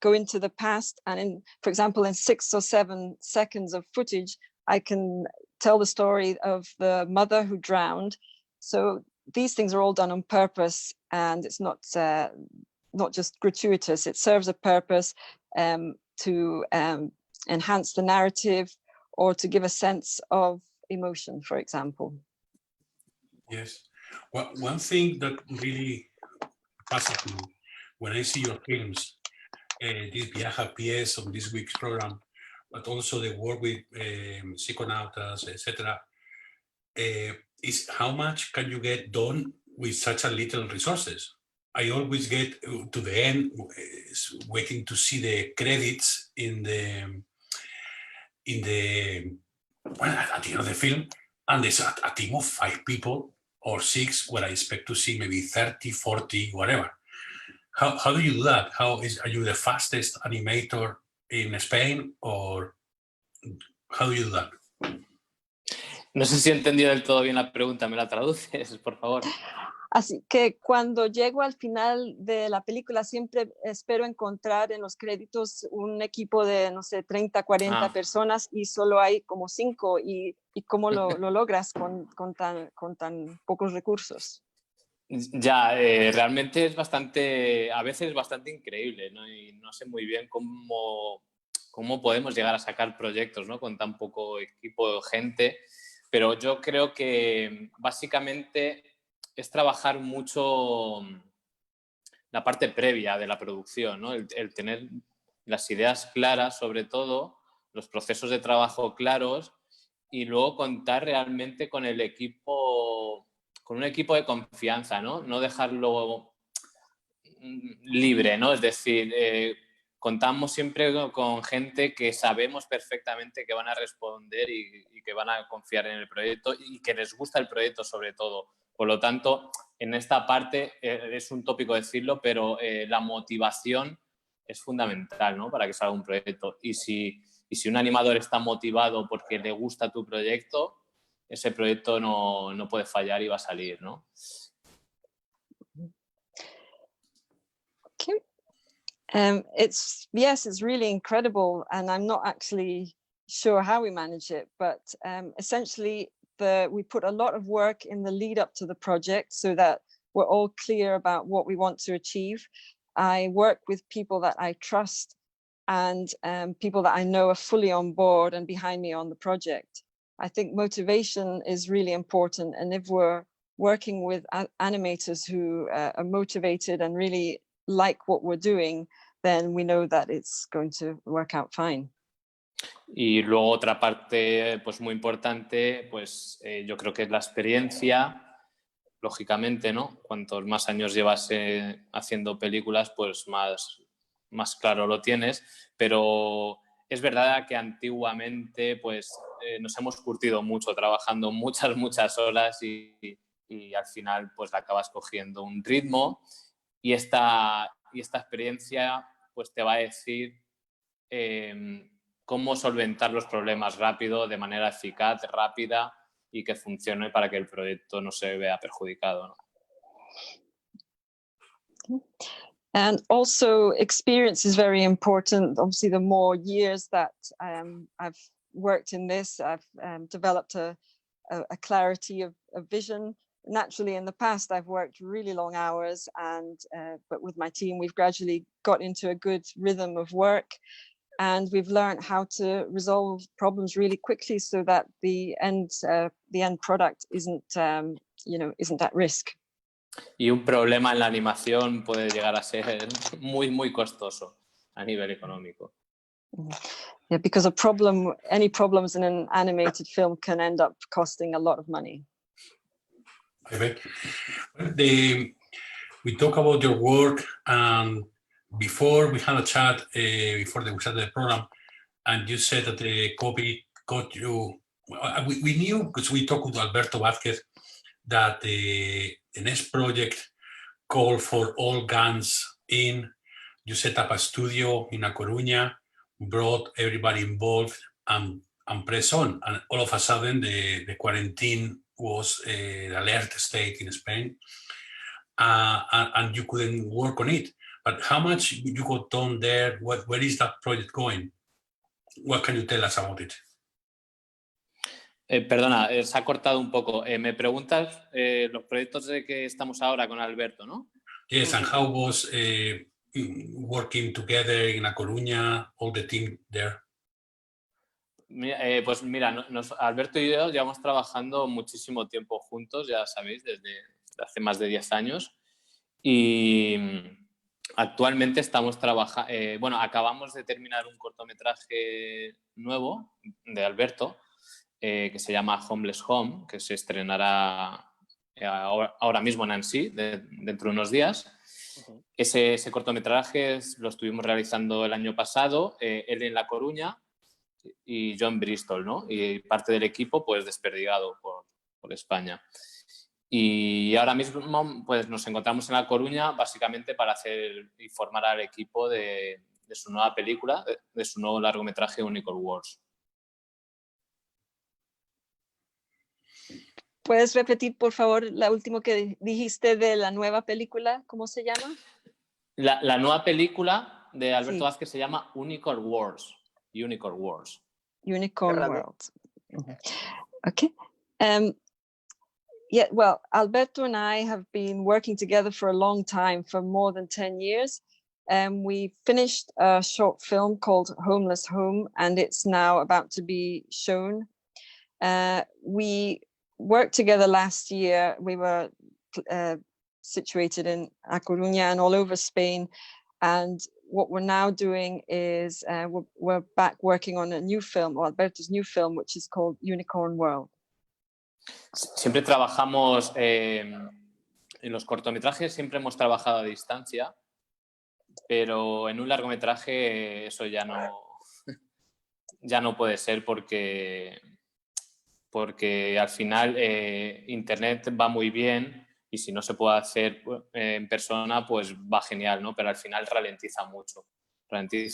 go into the past. And for example, in 6 or 7 seconds of footage, I can tell the story of the mother who drowned. So these things are all done on purpose, and it's not just gratuitous. It serves a purpose to enhance the narrative or to give a sense of emotion, for example. Yes. Well, one thing that really passes me when I see your films, this Viaje a Pies on this week's program, but also the work with psychonautas, etc., is how much can you get done with such a little resources? I always get to the end, waiting to see the credits at the end of the film, and there's a team of 5 people or 6, where I expect to see maybe 30, 40, whatever. How do you do that? Are you the fastest animator in Spain, or how do you do that? No sé si he entendido del todo bien la pregunta, ¿me la traduces, por favor? Así que cuando llego al final de la película siempre espero encontrar en los créditos un equipo de, no sé, 30, 40 personas y solo hay como 5. ¿Y cómo lo logras con tan pocos recursos? Ya, realmente es a veces bastante increíble, ¿no? Y no sé muy bien cómo podemos llegar a sacar proyectos, ¿no? Con tan poco equipo de gente, pero yo creo que básicamente es trabajar mucho la parte previa de la producción, ¿no? El tener las ideas claras, sobre todo, los procesos de trabajo claros, y luego contar realmente con el equipo, con un equipo de confianza, ¿no? No dejarlo libre, ¿no? Es decir, contamos siempre con gente que sabemos perfectamente que van a responder y que van a confiar en el proyecto y que les gusta el proyecto sobre todo. Por lo tanto, en esta parte es un tópico decirlo, pero la motivación es fundamental, ¿no? Para que salga un proyecto. Y si un animador está motivado porque le gusta tu proyecto, ese proyecto no puede fallar y va a salir, ¿no? Okay. It's really incredible, and I'm not actually sure how we manage it, but essentially we put a lot of work in the lead up to the project so that we're all clear about what we want to achieve. I work with people that I trust and people that I know are fully on board and behind me on the project. I think motivation is really important, and if we're working with animators who are motivated and really like what we're doing, then we know that it's going to work out fine. Y luego otra parte pues muy importante, pues yo creo que es la experiencia, lógicamente, ¿no? Cuantos más años llevas haciendo películas, pues más claro lo tienes, pero es verdad que antiguamente pues nos hemos curtido mucho trabajando muchas horas y al final pues acabas cogiendo un ritmo y esta experiencia pues te va a decir cómo solventar los problemas rápido, de manera eficaz, rápida y que funcione para que el proyecto no se vea perjudicado, ¿no? And also experience is very important. Obviously, the more years that I've worked in this, I've developed a clarity of vision. Naturally, in the past, I've worked really long hours, but with my team, we've gradually got into a good rhythm of work, and we've learned how to resolve problems really quickly so that the end product isn't at risk. Y un problema en la animación puede llegar a ser muy, muy costoso a nivel económico. Yeah, because any problems in an animated film can end up costing a lot of money. I bet. We talk about your work, and before we had a chat, before we started the program, and you said that the COVID got you. We knew, because we talked with Alberto Vázquez, that the next project called for all guns in. You set up a studio in A Coruña, brought everybody involved, and press on. And all of a sudden, the quarantine was the alert state in Spain, and you couldn't work on it. But how much you got done there? Where is that project going? What can you tell us about it? Perdona, se ha cortado un poco. Me preguntas los proyectos de que estamos ahora con Alberto, ¿no? Yes, and how was working together in A Coruña, all the team there? Pues mira, Alberto y yo llevamos trabajando muchísimo tiempo juntos, ya sabéis, desde hace más de 10 años. Y actualmente estamos trabajando... acabamos de terminar un cortometraje nuevo de Alberto, que se llama Homeless Home, que se estrenará ahora mismo en Annecy, dentro de unos días. Uh-huh. Ese cortometraje lo estuvimos realizando el año pasado, él en La Coruña y yo en Bristol, ¿no? Y parte del equipo pues desperdigado por España. Y ahora mismo pues nos encontramos en La Coruña básicamente para informar al equipo de su nueva película, de su nuevo largometraje Unicorn Wars. ¿Puedes repetir, por favor, la última que dijiste de la nueva película? ¿Cómo se llama? La nueva película de Alberto Sí. Vázquez se llama Unicorn Wars. Unicorn Wars. Unicorn World. Okay. Yeah, well, Alberto and I have been working together for a long time, for more than 10 years. We finished a short film called Homeless Home, and it's now about to be shown. We worked together last year. We were situated in A Coruña and all over Spain. And what we're now doing is we're back working on a new film, or Alberto's new film, which is called Unicorn World. Siempre trabajamos, en los cortometrajes siempre hemos trabajado a distancia, pero en un largometraje eso ya no puede ser porque al final Internet va muy bien y si no se puede hacer en persona pues va genial, ¿no? Pero al final ralentiza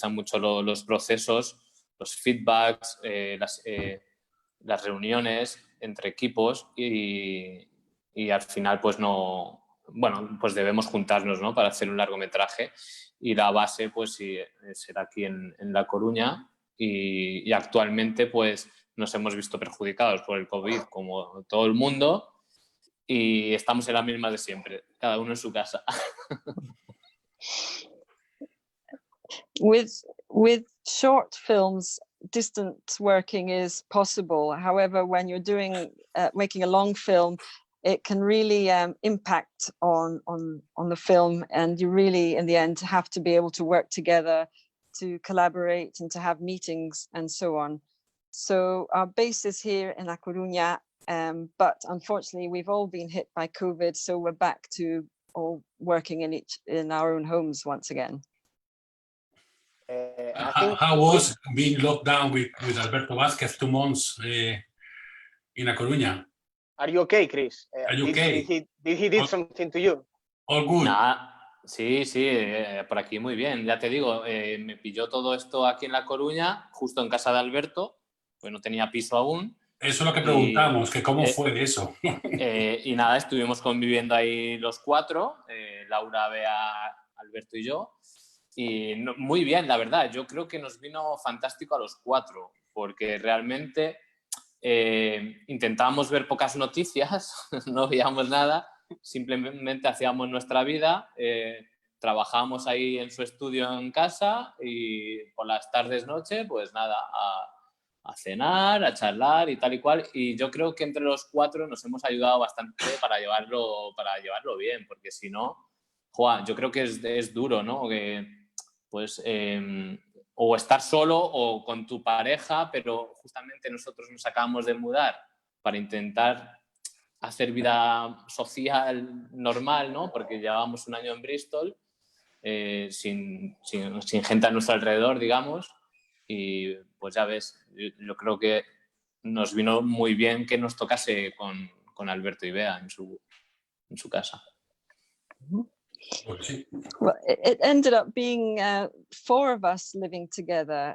mucho los procesos, los feedbacks, las reuniones entre equipos y al final pues pues debemos juntarnos, ¿no? Para hacer un largometraje y la base pues sí, será aquí en La Coruña y actualmente pues nos hemos visto perjudicados por el COVID como todo el mundo y estamos en las mismas de siempre, cada uno en su casa. With short films, distance working is possible. However, when you're making a long film, it can really impact on the film, and you really, in the end, have to be able to work together, to collaborate, and to have meetings and so on. So our base is here in La Coruña, but unfortunately, we've all been hit by COVID, so we're back to all working in our own homes once again. How was being locked down with Alberto Vázquez 2 months in A Coruña? Are you okay, Khris? Are you okay? Did he do something to you? All good. Sí, sí, por aquí muy bien. Ya te digo, me pilló todo esto aquí en La Coruña, justo en casa de Alberto, pues no tenía piso aún. Eso es lo que Y, preguntamos, que cómo fue eso. y nada, estuvimos conviviendo ahí los cuatro, Laura, Bea, Alberto y yo. Y muy bien, la verdad. Yo creo que nos vino fantástico a los cuatro, porque realmente intentábamos ver pocas noticias, no veíamos nada, simplemente hacíamos nuestra vida, trabajábamos ahí en su estudio en casa y por las tardes, noche, pues nada, a cenar, a charlar y tal y cual. Y yo creo que entre los cuatro nos hemos ayudado bastante para llevarlo bien, porque si no, yo creo que es duro, ¿no? Que, pues, o estar solo o con tu pareja, pero justamente nosotros nos acabamos de mudar para intentar hacer vida social normal, ¿no? Porque llevábamos un año en Bristol sin gente a nuestro alrededor, digamos, y pues ya ves, yo creo que nos vino muy bien que nos tocase con Alberto y Bea en su casa. Pues sí. Well, it ended up being 4 of us living together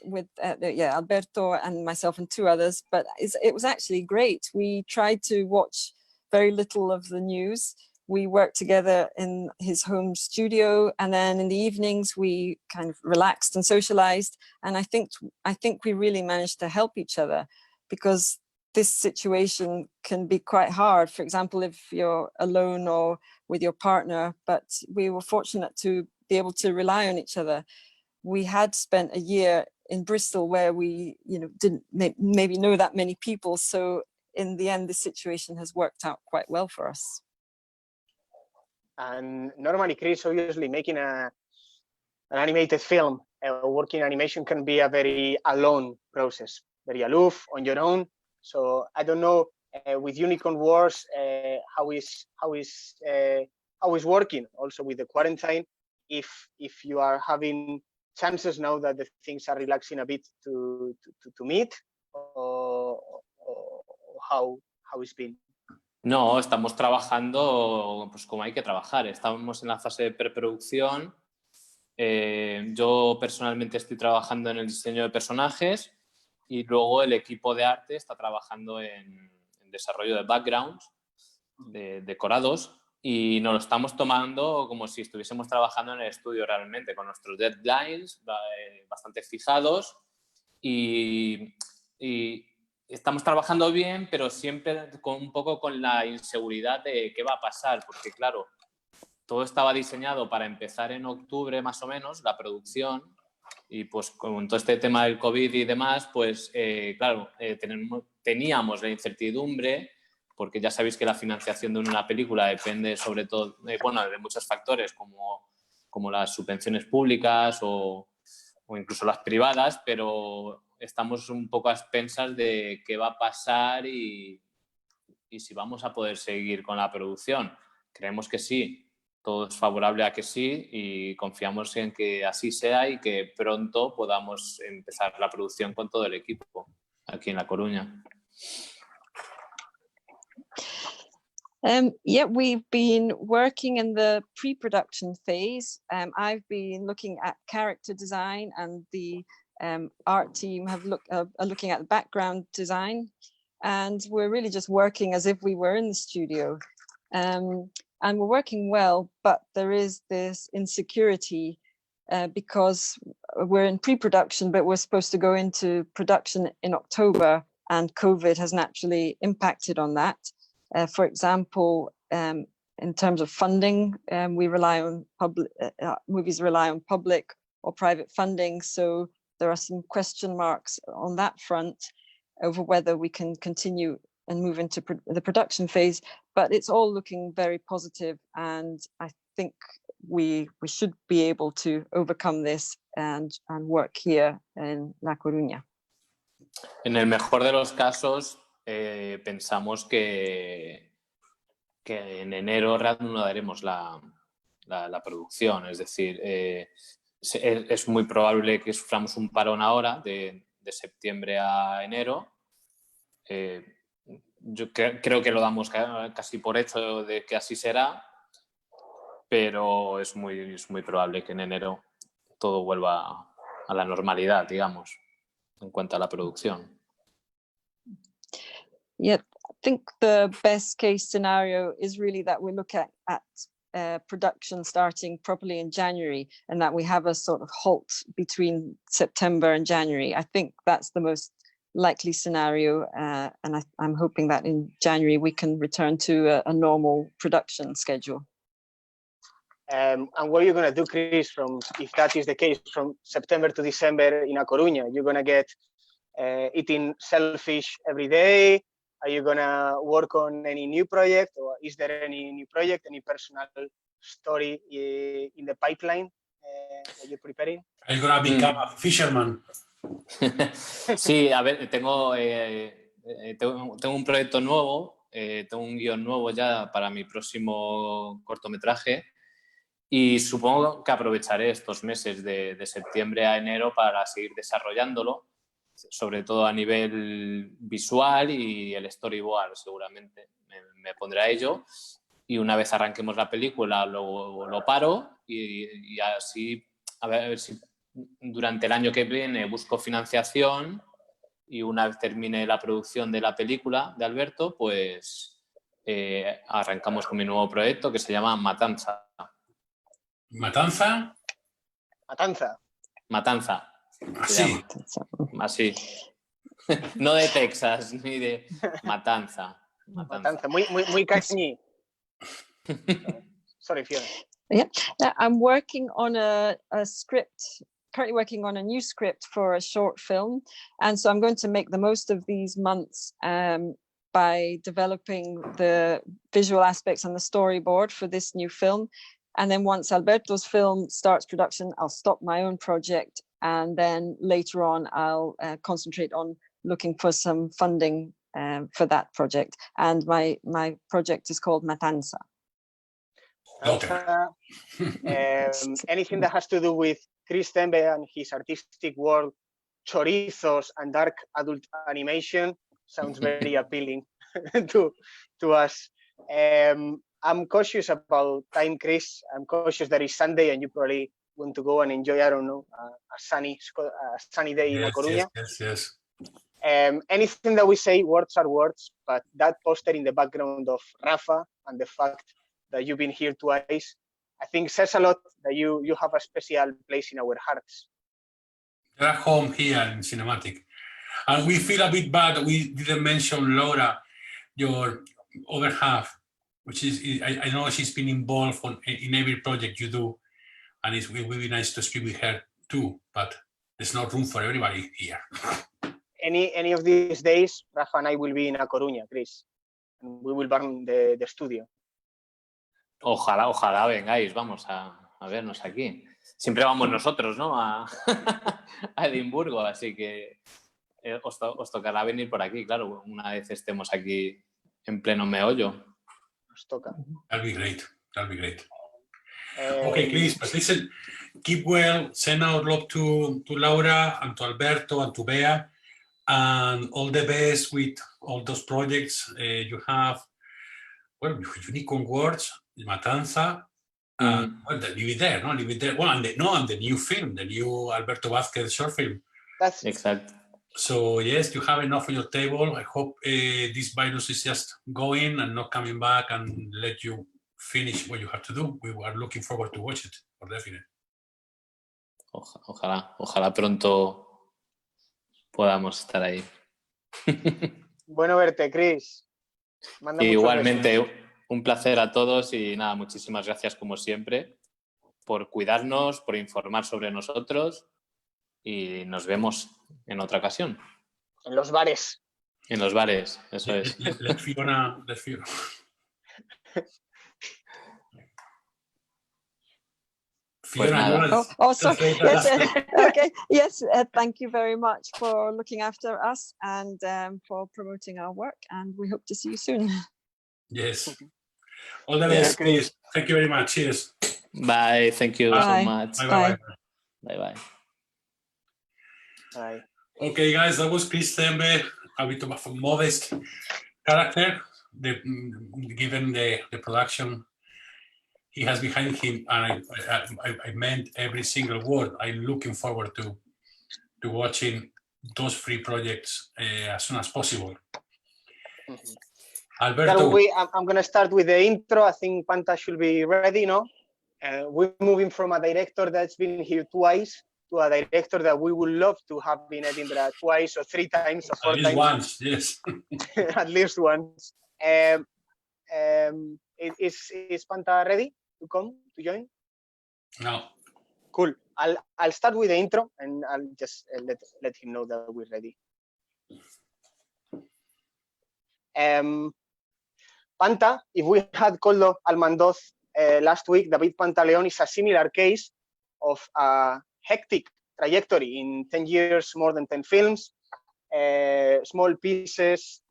with Alberto and myself and 2 others, but it was actually great. We tried to watch very little of the news. We worked together in his home studio, and then in the evenings we kind of relaxed and socialized. And I think we really managed to help each other, because this situation can be quite hard. For example, if you're alone or with your partner, but we were fortunate to be able to rely on each other. We had spent a year in Bristol where we, didn't maybe know that many people. So in the end, the situation has worked out quite well for us. And normally, Khris, obviously making an animated film, working animation can be a very alone process, very aloof, on your own. So I don't know, with Unicorn Wars, how is working also with the quarantine, if you are having chances now that the things are relaxing a bit to meet, or how it's been? No, estamos trabajando pues como hay que trabajar. Estamos en la fase de preproducción. Yo personalmente estoy trabajando en el diseño de personajes y luego el equipo de arte está trabajando en desarrollo de backgrounds, de decorados, y nos lo estamos tomando como si estuviésemos trabajando en el estudio realmente, con nuestros deadlines bastante fijados y estamos trabajando bien, pero siempre un poco con la inseguridad de qué va a pasar, porque claro, todo estaba diseñado para empezar en octubre más o menos, la producción, y pues con todo este tema del COVID y demás, pues claro, teníamos la incertidumbre, porque ya sabéis que la financiación de una película depende sobre todo, de muchos factores como las subvenciones públicas o incluso las privadas, pero estamos un poco a expensas de qué va a pasar y si vamos a poder seguir con la producción. Creemos que sí, todo es favorable a que sí y confiamos en que así sea y que pronto podamos empezar la producción con todo el equipo aquí en La Coruña. We've been working in the pre-production phase. I've been looking at character design, and the art team are looking at the background design, and we're really just working as if we were in the studio. And we're working well, but there is this insecurity because we're in pre-production, but we're supposed to go into production in October, and COVID has naturally impacted on that. For example, in terms of funding, we rely on movies rely on public or private funding. So there are some question marks on that front over whether we can continue and move into the production phase. But it's all looking very positive, and I think we should be able to overcome this and work here in La Coruña. En el mejor de los casos, pensamos que en enero reanudaremos la producción. Es decir, es muy probable que suframos un parón ahora de septiembre a enero. Yo creo que lo damos casi por hecho de que así será, pero es muy probable que en enero todo vuelva a la normalidad, digamos, en cuanto a la producción. Yeah, I think the best case scenario is really that we look at production starting properly in January, and that we have a sort of halt between September and January. I think that's the most likely scenario, and I'm hoping that in January we can return to a normal production schedule. And what are you going to do, Khris, if that is the case, from September to December in A Coruña? You're going to get eating shellfish every day? Are you going to work on any new project, or is there any new project, any personal story in the pipeline that you're preparing? Are you going to become a fisherman? Sí, a ver, tengo un proyecto nuevo, tengo un guión nuevo ya para mi próximo cortometraje, y supongo que aprovecharé estos meses de septiembre a enero para seguir desarrollándolo, sobre todo a nivel visual, y el storyboard seguramente me pondré a ello, y una vez arranquemos la película lo paro y así a ver si durante el año que viene busco financiación, y una vez termine la producción de la película de Alberto, pues arrancamos con mi nuevo proyecto que se llama Matanza. ¿Matanza? Matanza. Matanza. Así. Así. No de Texas, ni de Matanza. Matanza. Muy cañí. Sorry, Fiona. Yeah, I'm working on a script, currently working on a new script for a short film. And so I'm going to make the most of these months by developing the visual aspects and the storyboard for this new film. And then once Alberto's film starts production, I'll stop my own project. And then later on, I'll concentrate on looking for some funding for that project. And my project is called Matanza. Anything that has to do with Khris Zembe and his artistic world, chorizos and dark adult animation sounds very appealing to us. I'm cautious about time, Khris. I'm cautious that it's Sunday and you probably want to go and enjoy, I don't know, a sunny day in A Coruña. Yes. Anything that we say, words are words, but that poster in the background of Rafa and the fact that you've been here twice, I think says a lot that you have a special place in our hearts. You're at home here in CinemaAttic. And we feel a bit bad that we didn't mention Laura, your other half, which is, I know she's been involved in every project you do, and it will be nice to speak with her too, but there's no room for everybody here. Any of these days, Rafa and I will be in A Coruña, Khris, and we will burn the studio. Ojalá vengáis, vamos a vernos aquí. Siempre vamos nosotros, ¿no? A Edimburgo, así que os tocará venir por aquí, claro, una vez estemos aquí en pleno meollo. Nos toca. That'll be great. Okay, Khris, but listen, keep well, send out love to Laura and to Alberto and to Bea, and all the best with all those projects you have. Well, unicorn words, Matanza, well, leave it there, no? Leave it there. Well, and the new film, the new Alberto Vázquez short film. That's exact. So yes, you have enough on your table. I hope this virus is just going and not coming back and let you finish what you have to do. We are looking forward to watch it, for definite. Ojalá pronto podamos estar ahí. Bueno verte, Khris. Igualmente, un placer a todos y nada, muchísimas gracias como siempre por cuidarnos, por informar sobre nosotros, y nos vemos en otra ocasión. En los bares. En los bares, eso es. Let Fiona. Pues nada. Sorry. Yes, okay. Yes, thank you very much for looking after us and for promoting our work, and we hope to see you soon. Yes. All the best, Khris. Thank you very much. Cheers. Bye. Thank you so much. Bye. Bye. Okay, guys, that was Khris Zembe, a bit of a modest character, given the production he has behind him, and I meant every single word. I'm looking forward to watching those 3 projects as soon as possible. Mhm. Alberto, I'm going to start with the intro. I think Panta should be ready, no? We're moving from a director that's been here twice to a director that we would love to have in Edinburgh twice or 3 times or 4 at least times. once, yes. At least once. Is Panta ready to come to join? No. Cool. I'll start with the intro and I'll just let him know that we're ready. Panta, if we had Coldo Almandoz last week, David Pantaleon is a similar case of a hectic trajectory in 10 years, more than 10 films, small pieces,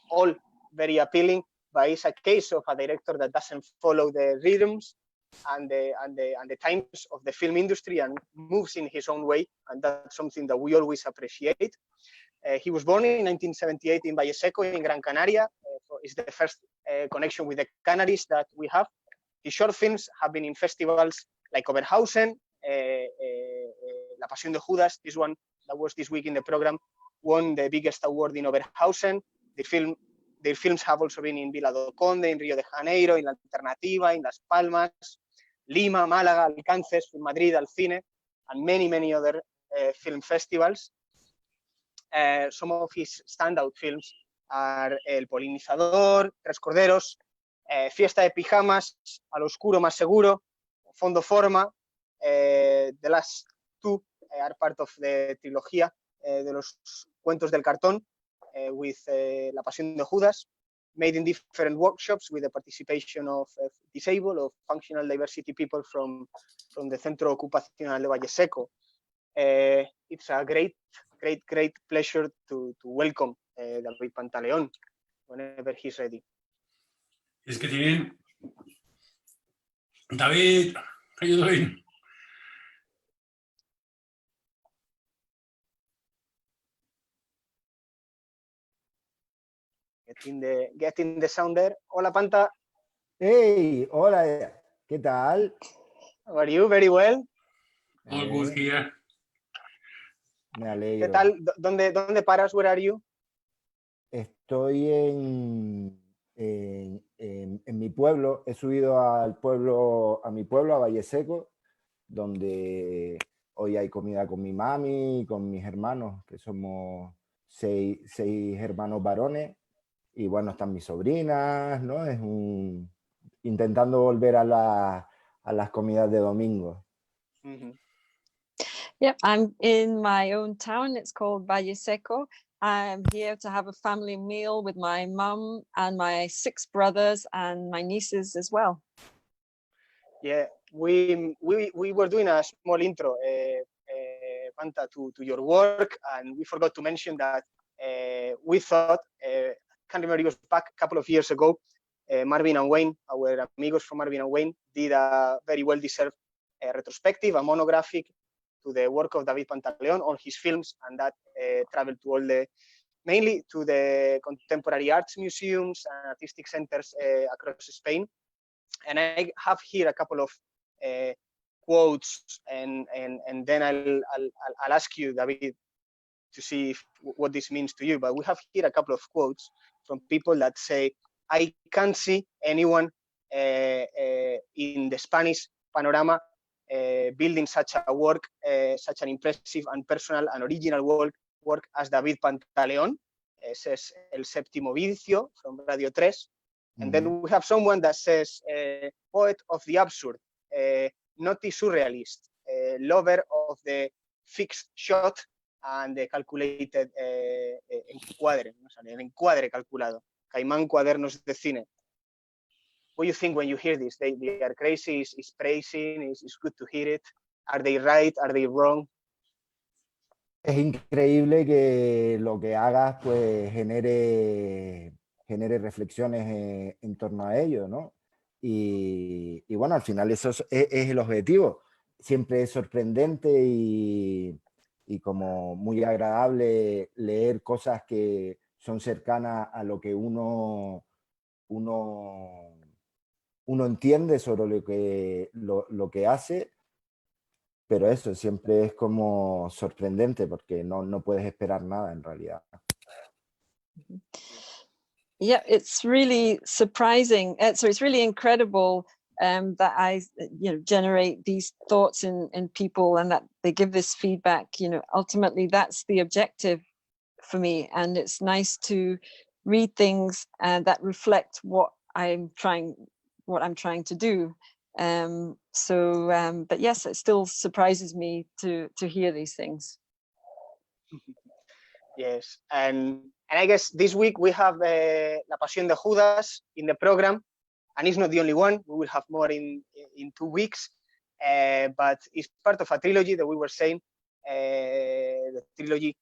all very appealing, but it's a case of a director that doesn't follow the rhythms and the times of the film industry and moves in his own way, and that's something that we always appreciate. He was born in 1978 in Valle Seco in Gran Canaria. It's the first connection with the Canaries that we have. His short films have been in festivals like Oberhausen, La Pasión de Judas, this one that was this week in the program, won the biggest award in Oberhausen. Their films have also been in Vila do Conde, in Rio de Janeiro, in La Alternativa, in Las Palmas, Lima, Málaga, Alcances, Madrid, Alcine, and many, many other film festivals. Some of his standout films are El Polinizador, Tres Corderos, Fiesta de Pijamas, Al Oscuro Más Seguro, Fondo Forma. The last 2 are part of the trilogía de los cuentos del cartón with La Pasión de Judas, made in different workshops with the participation of disabled or functional diversity people from the Centro Ocupacional de Valle Seco. It's a great pleasure to welcome David Pantaleon whenever he's ready. It's getting in. David, how you doing? Getting the sound there. Hola, Panta. Hey, hola, ¿qué tal? How are you? Very well. All good here. Me ¿Qué alegro. tal? ¿Dónde paras? Where are you? Estoy en mi pueblo. He subido a mi pueblo, a Valle Seco, donde hoy hay comida con mi mami y con mis hermanos, que somos 6 hermanos varones. Y bueno, están mis sobrinas, ¿no? Intentando volver a las comidas de domingo. Mm-hmm. Yep, I'm in my own town. It's called Valle Seco. I'm here to have a family meal with my mum and my 6 brothers and my nieces as well. Yeah, we were doing a small intro, Panta, to your work, and we forgot to mention that we thought, can't remember, it was back a couple of years ago, Marvin and Wayne, our amigos from Marvin and Wayne, did a very well-deserved retrospective, a monographic to the work of David Pantaleon on his films, and that traveled to mainly to the contemporary arts museums and artistic centers across Spain. And I have here a couple of quotes, and then I'll ask you, David, to see what this means to you. But we have here a couple of quotes from people that say, I can't see anyone in the Spanish panorama building such a work, such an impressive and personal and original work as David Pantaleon, says El Séptimo Vicio from Radio 3. And then we have someone that says, poet of the absurd, naughty surrealist, lover of the fixed shot and the calculated encuadre, el encuadre calculado, Caimán Cuadernos de Cine. What do you think when you hear this? They are crazy, is praising, is good to hear it. Are they right? Are they wrong? Es increíble que lo que hagas pues genere reflexiones en torno a ello, ¿no? Y bueno, al final eso es el objetivo. Siempre es sorprendente y como muy agradable leer cosas que son cercanas a lo que uno uno entiende sobre lo que hace, pero eso siempre es como sorprendente porque no puedes esperar nada en realidad. Yeah, it's really surprising. So it's really incredible that I, generate these thoughts in people and that they give this feedback. Ultimately, that's the objective for me, and it's nice to read things that reflect what I'm trying to do. But yes, it still surprises me to hear these things. Yes, and I guess this week we have La Pasión de Judas in the program, and it's not the only one. We will have more in 2 weeks, but it's part of a trilogy that we were saying, the trilogy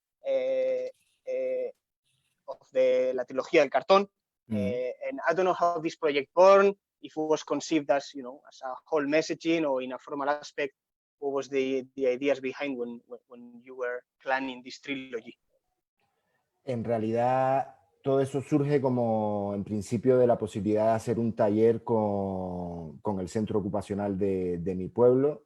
of la trilogía del cartón. And I don't know how this project born, if it was conceived as, as a whole messaging or in a formal aspect. What was the ideas behind when you were planning this trilogy? En realidad, todo eso surge como en principio de la posibilidad de hacer un taller con el centro ocupacional de mi pueblo,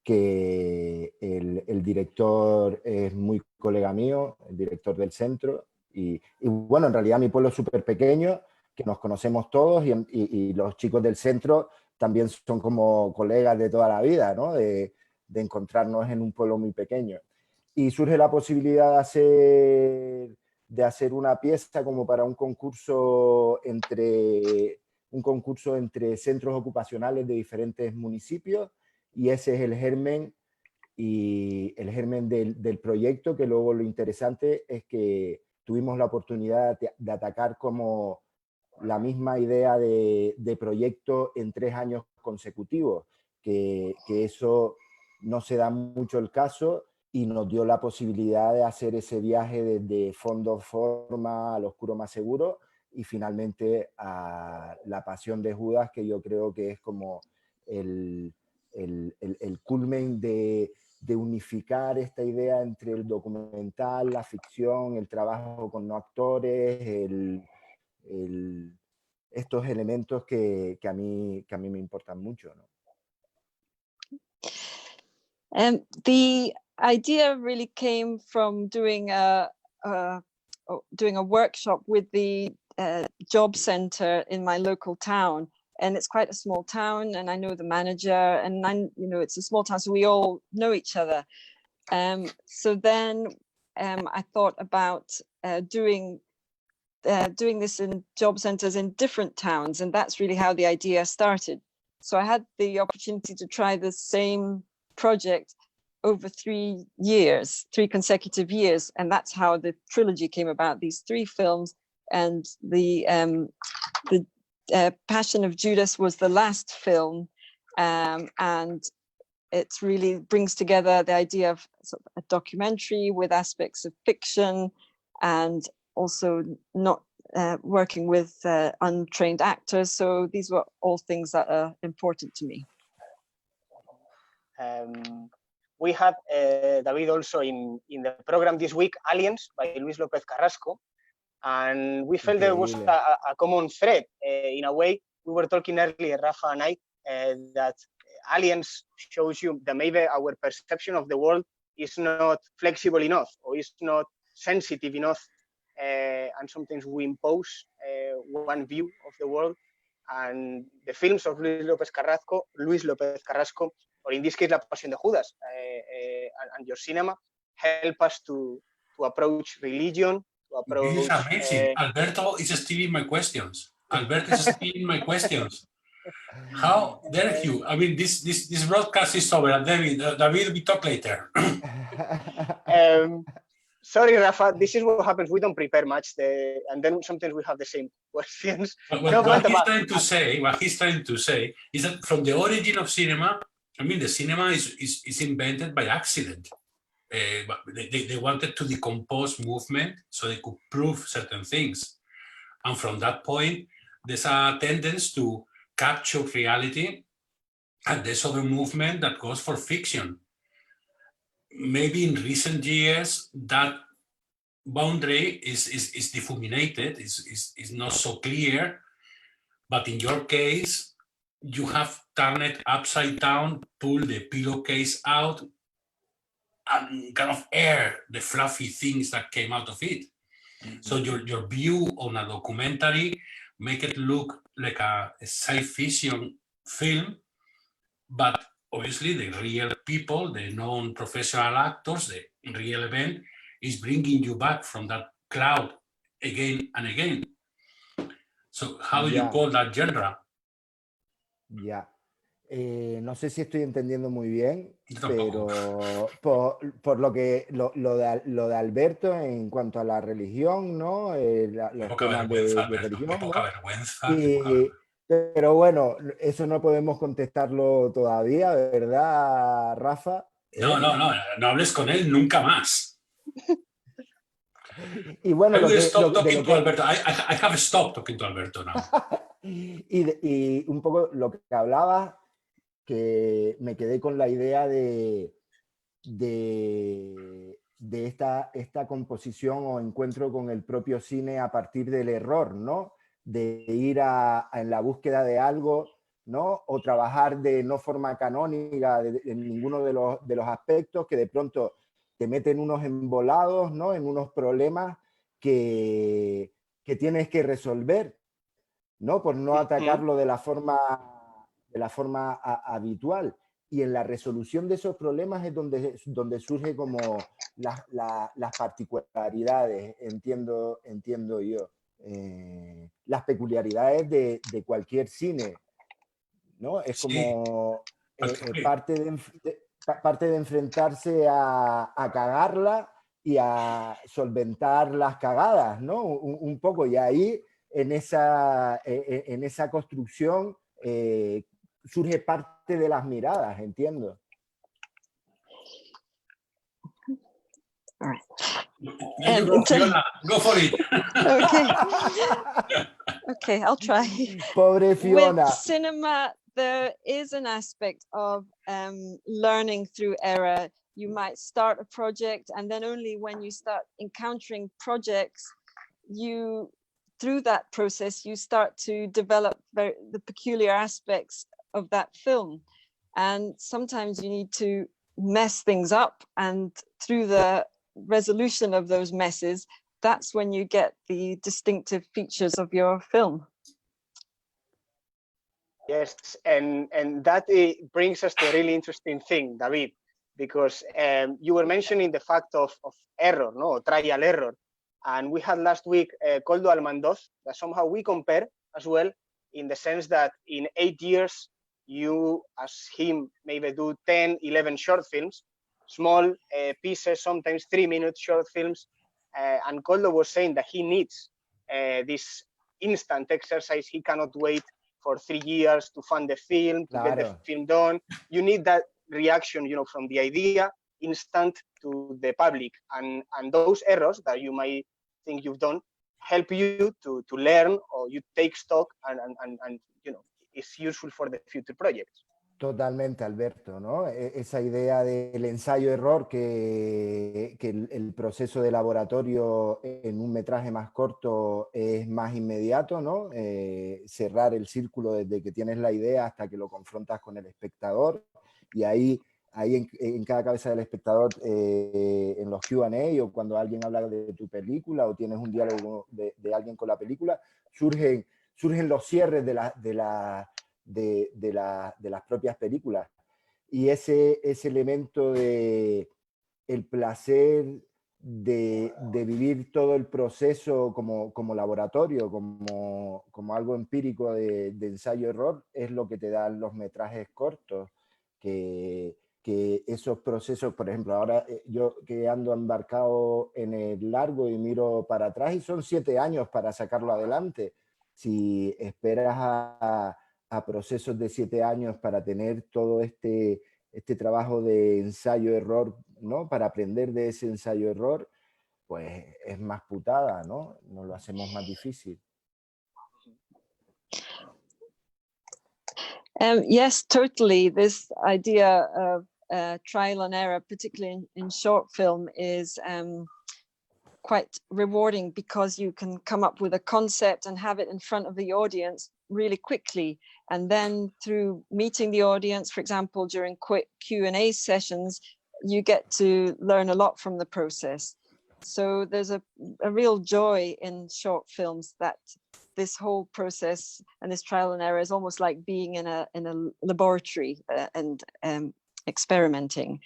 que el director es muy colega mío, el director del centro, y bueno, en realidad mi pueblo es súper pequeño, que nos conocemos todos, y los chicos del centro también son como colegas de toda la vida, ¿no? De encontrarnos en un pueblo muy pequeño. Y surge la posibilidad de hacer una pieza como para un concurso entre centros ocupacionales de diferentes municipios, y ese es el germen del proyecto, que luego lo interesante es que tuvimos la oportunidad de atacar como la misma idea de proyecto en 3 años consecutivos, que eso no se da mucho el caso, y nos dio la posibilidad de hacer ese viaje desde fondo forma al oscuro más seguro, y finalmente a La Pasión de Judas, que yo creo que es como el culmen de unificar esta idea entre el documental, la ficción, el trabajo con no actores, estos elementos que a mí me importan mucho, ¿no? The idea really came from doing a workshop with the job center in my local town, and it's quite a small town, and I know the manager, and it's a small town, so we all know each other. So then I thought about doing this in job centers in different towns, and that's really how the idea started. So I had the opportunity to try the same project over 3 consecutive years, and that's how the trilogy came about, these 3 films. And the Passion of Judas was the last film, and it really brings together the idea of a documentary with aspects of fiction, and also not working with untrained actors. So these were all things that are important to me. We had David also in the program this week, Aliens by Luis López Carrasco, and we felt there was a common thread. In a way, we were talking earlier, Rafa and I, that Aliens shows you that maybe our perception of the world is not flexible enough, or is not sensitive enough, and sometimes we impose one view of the world. And the films of Luis López Carrasco, or in this case, La Pasión de Judas, and your cinema, help us to approach religion, to approach... This is amazing. Alberto is stealing my questions. Alberto is stealing my questions. How dare you? I mean, this broadcast is over. David, we talk later. Sorry, Rafa, this is what happens. We don't prepare much, and then sometimes we have the same questions. What he's trying to say is that from the origin of cinema, I mean, the cinema is invented by accident. They wanted to decompose movement so they could prove certain things. And from that point, there's a tendency to capture reality, and there's other movement that goes for fiction. Maybe in recent years, that boundary is difuminated, is not so clear, But in your case, you have turned it upside down, pull the pillowcase out, and kind of air the fluffy things that came out of it. So your view on a documentary make it look like a science fiction film, but obviously the real people, the non-professional actors, the real event is bringing you back from that cloud again and again. So how do you call that genre? Ya. No sé si estoy entendiendo muy bien, Tampoco. pero por lo de Alberto en cuanto a la religión, ¿no? Los Poca temas vergüenza, de Alberto, religión, poca ¿no? vergüenza. Pero bueno, eso no podemos contestarlo todavía, ¿verdad, Rafa? No hables con él nunca más. Y bueno, I will stop talking to Alberto. I have stopped talking to Alberto now. y un poco lo que hablabas, que me quedé con la idea de esta composición o encuentro con el propio cine a partir del error, ¿no? De ir en la búsqueda de algo, ¿no? O trabajar de no forma canónica en ninguno de los aspectos, que de pronto te meten unos embolados, ¿no? En unos problemas que tienes que resolver, ¿no? Por no atacarlo de la forma habitual. Y en la resolución de esos problemas es donde surge como las particularidades, entiendo yo. Las peculiaridades de cualquier cine, ¿no? Es como parte de enfrentarse a cagarla y a solventar las cagadas, ¿no? Un poco, y ahí en esa construcción surge parte de las miradas, entiendo. All right. Fiona, go for it. Okay, I'll try. Pobre Fiona. With cinema, there is an aspect of learning through error. You might start a project, and then only when you start encountering projects, through that process, you start to develop the peculiar aspects of that film. And sometimes you need to mess things up, and through the resolution of those messes, that's when you get the distinctive features of your film. Yes, and that brings us to a really interesting thing, David, because you were mentioning the fact of error, no, trial error. And we had last week Koldo Almandoz, that somehow we compare as well, in the sense that in 8 years, you, as him, maybe do 10, 11 short films, small pieces, sometimes 3-minute short films. And Koldo was saying that he needs this instant exercise. He cannot wait for 3 years to fund the film, to get the film done. You need that reaction, you know, from the idea, instant to the public. And those errors that you might think you've done help you to learn, or you take stock, and you know, it's useful for the future projects. Totalmente, Alberto, ¿no? Esa idea del ensayo-error, que el proceso de laboratorio en un metraje más corto es más inmediato, ¿no? Cerrar el círculo desde que tienes la idea hasta que lo confrontas con el espectador, y ahí en cada cabeza del espectador, en los Q&A, o cuando alguien habla de tu película o tienes un diálogo de alguien con la película, surgen los cierres de las propias películas, y ese elemento de el placer de vivir todo el proceso como laboratorio, como algo empírico de ensayo-error, es lo que te dan los metrajes cortos, que esos procesos, por ejemplo, ahora yo que ando embarcado en el largo y miro para atrás, y son 7 años para sacarlo adelante. Si esperas a procesos de 7 años para tener todo este trabajo de ensayo-error, ¿no? Para aprender de ese ensayo-error, pues es más putada, ¿no? Nos lo hacemos más difícil. Yes, totally. This idea of trial and error, particularly in short film, is quite rewarding because you can come up with a concept and have it in front of the audience really quickly. And then through meeting the audience, for example, during quick Q&A sessions, you get to learn a lot from the process. So there's a real joy in short films that this whole process and this trial and error is almost like being in a laboratory and experimenting.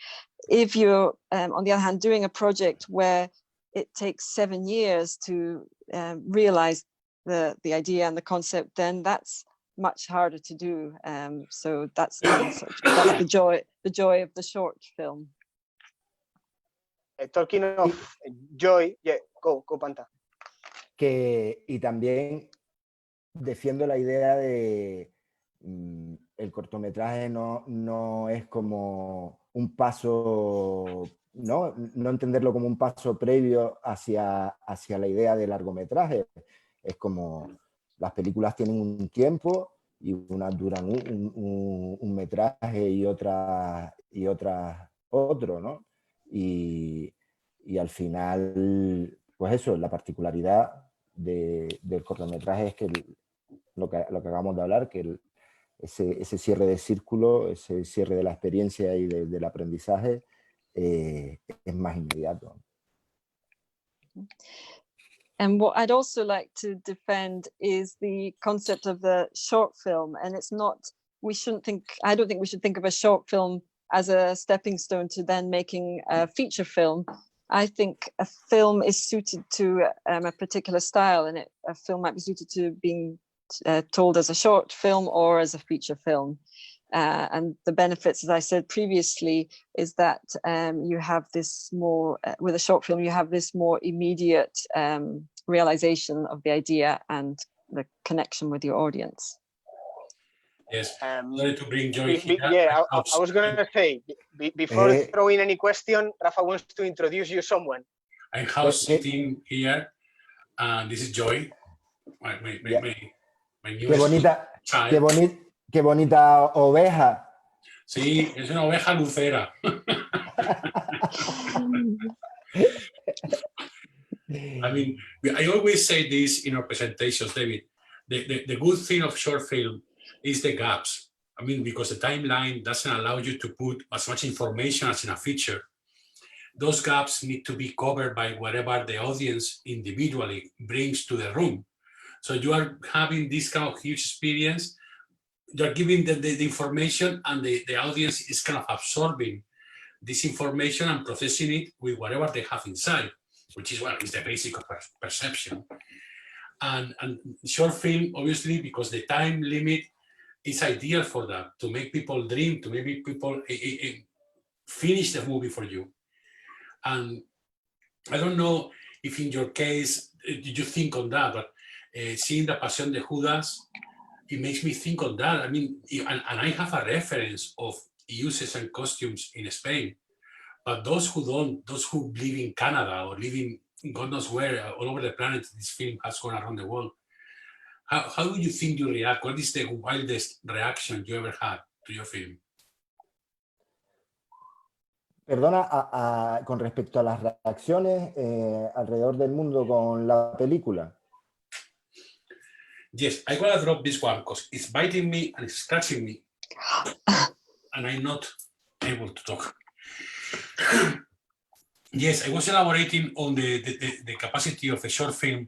If you're, on the other hand, doing a project where it takes 7 years to realize the idea and the concept, then that's much harder to do. So that's the joy of the short film. Talking of joy, yeah, go Panta. Y también defiendo la idea de el cortometraje no es como un paso, no entenderlo como un paso previo hacia la idea de largometraje. Es como las películas tienen un tiempo y unas duran un metraje y otras otro, ¿no? Y al final, pues eso, la particularidad del cortometraje es que lo que acabamos de hablar, que ese cierre de círculo, ese cierre de la experiencia y del aprendizaje es más inmediato. And what I'd also like to defend is the concept of the short film. And it's not, I don't think we should think of a short film as a stepping stone to then making a feature film. I think a film is suited to a particular style, and a film might be suited to being told as a short film or as a feature film. And the benefits, as I said previously, is that you have this more, with a short film, you have this more immediate realization of the idea and the connection with your audience. Yes, sorry to bring joy here. Yeah, I was going to say, before throwing any question, Rafa wants to introduce you someone. I'm house sitting here, and this is Joy, my newest child. Qué bonita oveja. Sí, es una oveja lucera. I mean, I always say this in our presentations, David. The good thing of short film is the gaps. I mean, because the timeline doesn't allow you to put as much information as in a feature. Those gaps need to be covered by whatever the audience individually brings to the room. So you are having this kind of huge experience. You're giving the information, and the audience is kind of absorbing this information and processing it with whatever they have inside, which is, well, is the basic of perception. And short film, obviously, because the time limit is ideal for that, to make people dream, to make people finish the movie for you. And I don't know if in your case, did you think on that, but seeing the Pasión de Judas, it makes me think on that. I mean, and I have a reference of uses and costumes in Spain, but those who don't, those who live in Canada or live in God knows where, all over the planet, this film has gone around the world. How do you think you react? What is the wildest reaction you ever had to your film? Perdona, con respecto a las reacciones alrededor del mundo con la película. Yes, I gotta drop this one because it's biting me and it's scratching me, and I'm not able to talk. Yes, I was elaborating on the capacity of a short film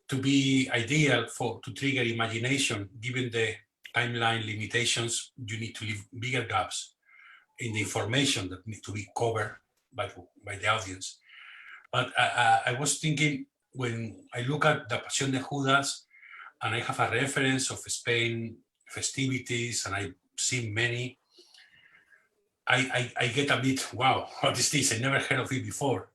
to be ideal to trigger imagination. Given the timeline limitations, you need to leave bigger gaps in the information that need to be covered by the audience. But I was thinking, when I look at the Pasión de Judas, and I have a reference of Spain festivities, and I've seen many, I get a bit, wow, what is this? I never heard of it before.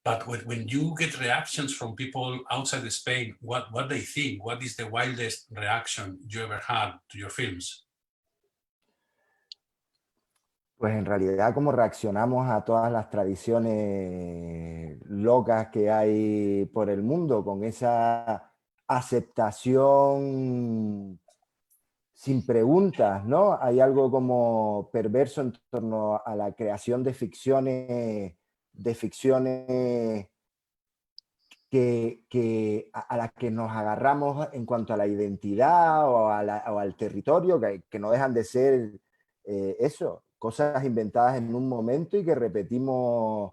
But when you get reactions from people outside of Spain, what they think, what is the wildest reaction you ever had to your films? Pues en realidad, cómo reaccionamos a todas las tradiciones locas que hay por el mundo, con esa aceptación sin preguntas, ¿no? Hay algo como perverso en torno a la creación de ficciones a la que nos agarramos en cuanto a la identidad o al territorio, que no dejan de ser eso, cosas inventadas en un momento y que repetimos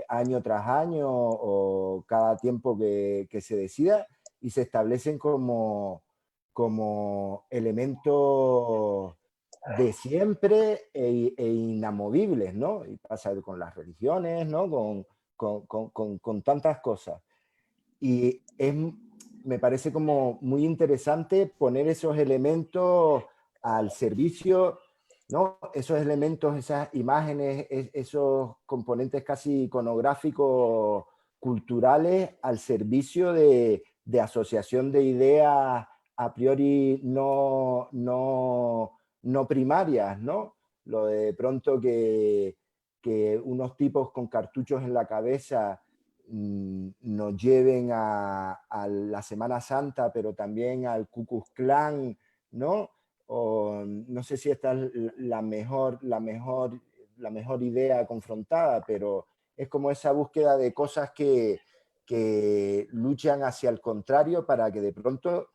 año tras año o cada tiempo que se decida, y se establecen como elementos de siempre e inamovibles, ¿no? Y pasa con las religiones, ¿no? Con tantas cosas. Y me parece como muy interesante poner esos elementos al servicio, ¿no? Esos elementos, esas imágenes, esos componentes casi iconográficos, culturales, al servicio de asociación de ideas a priori no primarias, ¿no? Lo de pronto que unos tipos con cartuchos en la cabeza nos lleven a la Semana Santa, pero también al Ku Klux Klan, ¿no? O no sé si esta es la mejor idea confrontada, pero es como esa búsqueda de cosas que luchan hacia el contrario para que de pronto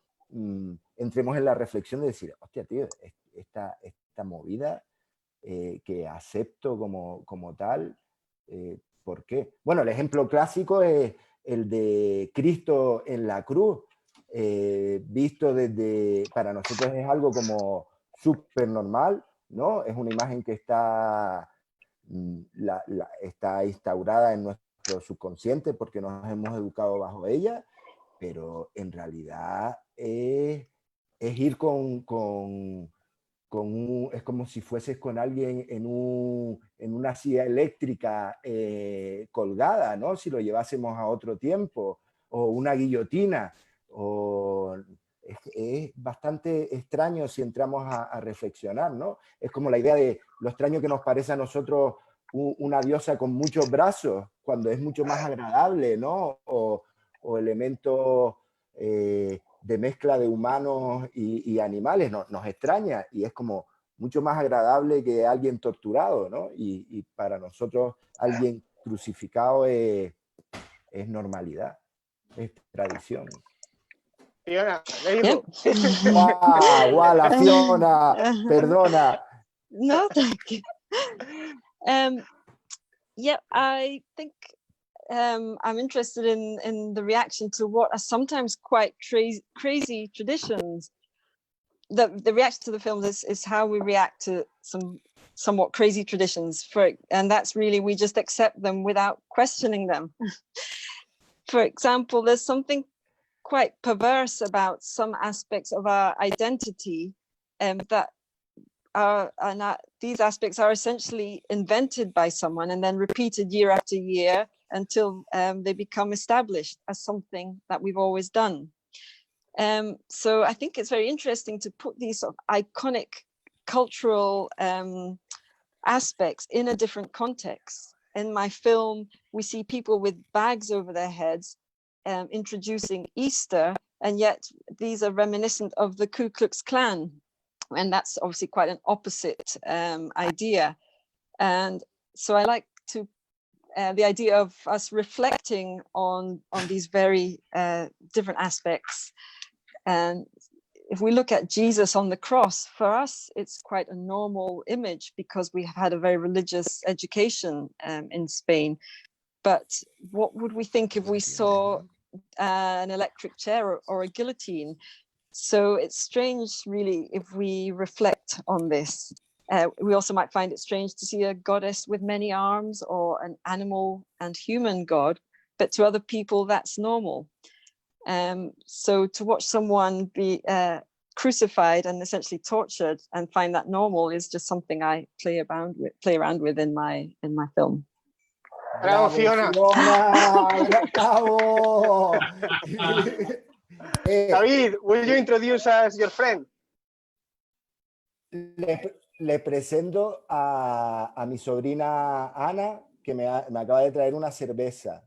entremos en la reflexión de decir, hostia, tío, esta movida que acepto como tal, ¿por qué? Bueno, el ejemplo clásico es el de Cristo en la cruz, visto desde, para nosotros es algo como súper normal, ¿no? Es una imagen que está, está instaurada en nuestro subconsciente porque nos hemos educado bajo ella, pero en realidad es ir es como si fueses con alguien en una silla eléctrica colgada, ¿no? Si lo llevásemos a otro tiempo, o una guillotina, es bastante extraño si entramos a reflexionar, ¿no? Es como la idea de lo extraño que nos parece a nosotros una diosa con muchos brazos, cuando es mucho más agradable, ¿no? O elementos de mezcla de humanos y animales, nos extraña, y es como mucho más agradable que alguien torturado, ¿no? Y para nosotros alguien crucificado es normalidad, es tradición. Fiona, there you Yep. go. ¡Guau, la Fiona! Perdona. No, thank you. Yeah, I think I'm interested in the reaction to what are sometimes quite crazy traditions. The reaction to the films is how we react to some somewhat crazy traditions, and that's really, we just accept them without questioning them. For example, there's something quite perverse about some aspects of our identity, that these aspects are essentially invented by someone and then repeated year after year until they become established as something that we've always done. So I think it's very interesting to put these sort of iconic cultural aspects in a different context. In my film, we see people with bags over their heads introducing Easter, and yet these are reminiscent of the Ku Klux Klan. And that's obviously quite an opposite idea. And so I like to the idea of us reflecting on these very different aspects. And if we look at Jesus on the cross, for us, it's quite a normal image because we have had a very religious education in Spain. But what would we think if we saw an electric chair or a guillotine? So it's strange, really, if we reflect on this. We also might find it strange to see a goddess with many arms or an animal and human god, but to other people, that's normal. So to watch someone be crucified and essentially tortured and find that normal is just something I play around with in my film. Bravo, Fiona. Bravo. David, will you introduce us your friend? Le presento a mi sobrina Ana, que me acaba de traer una cerveza.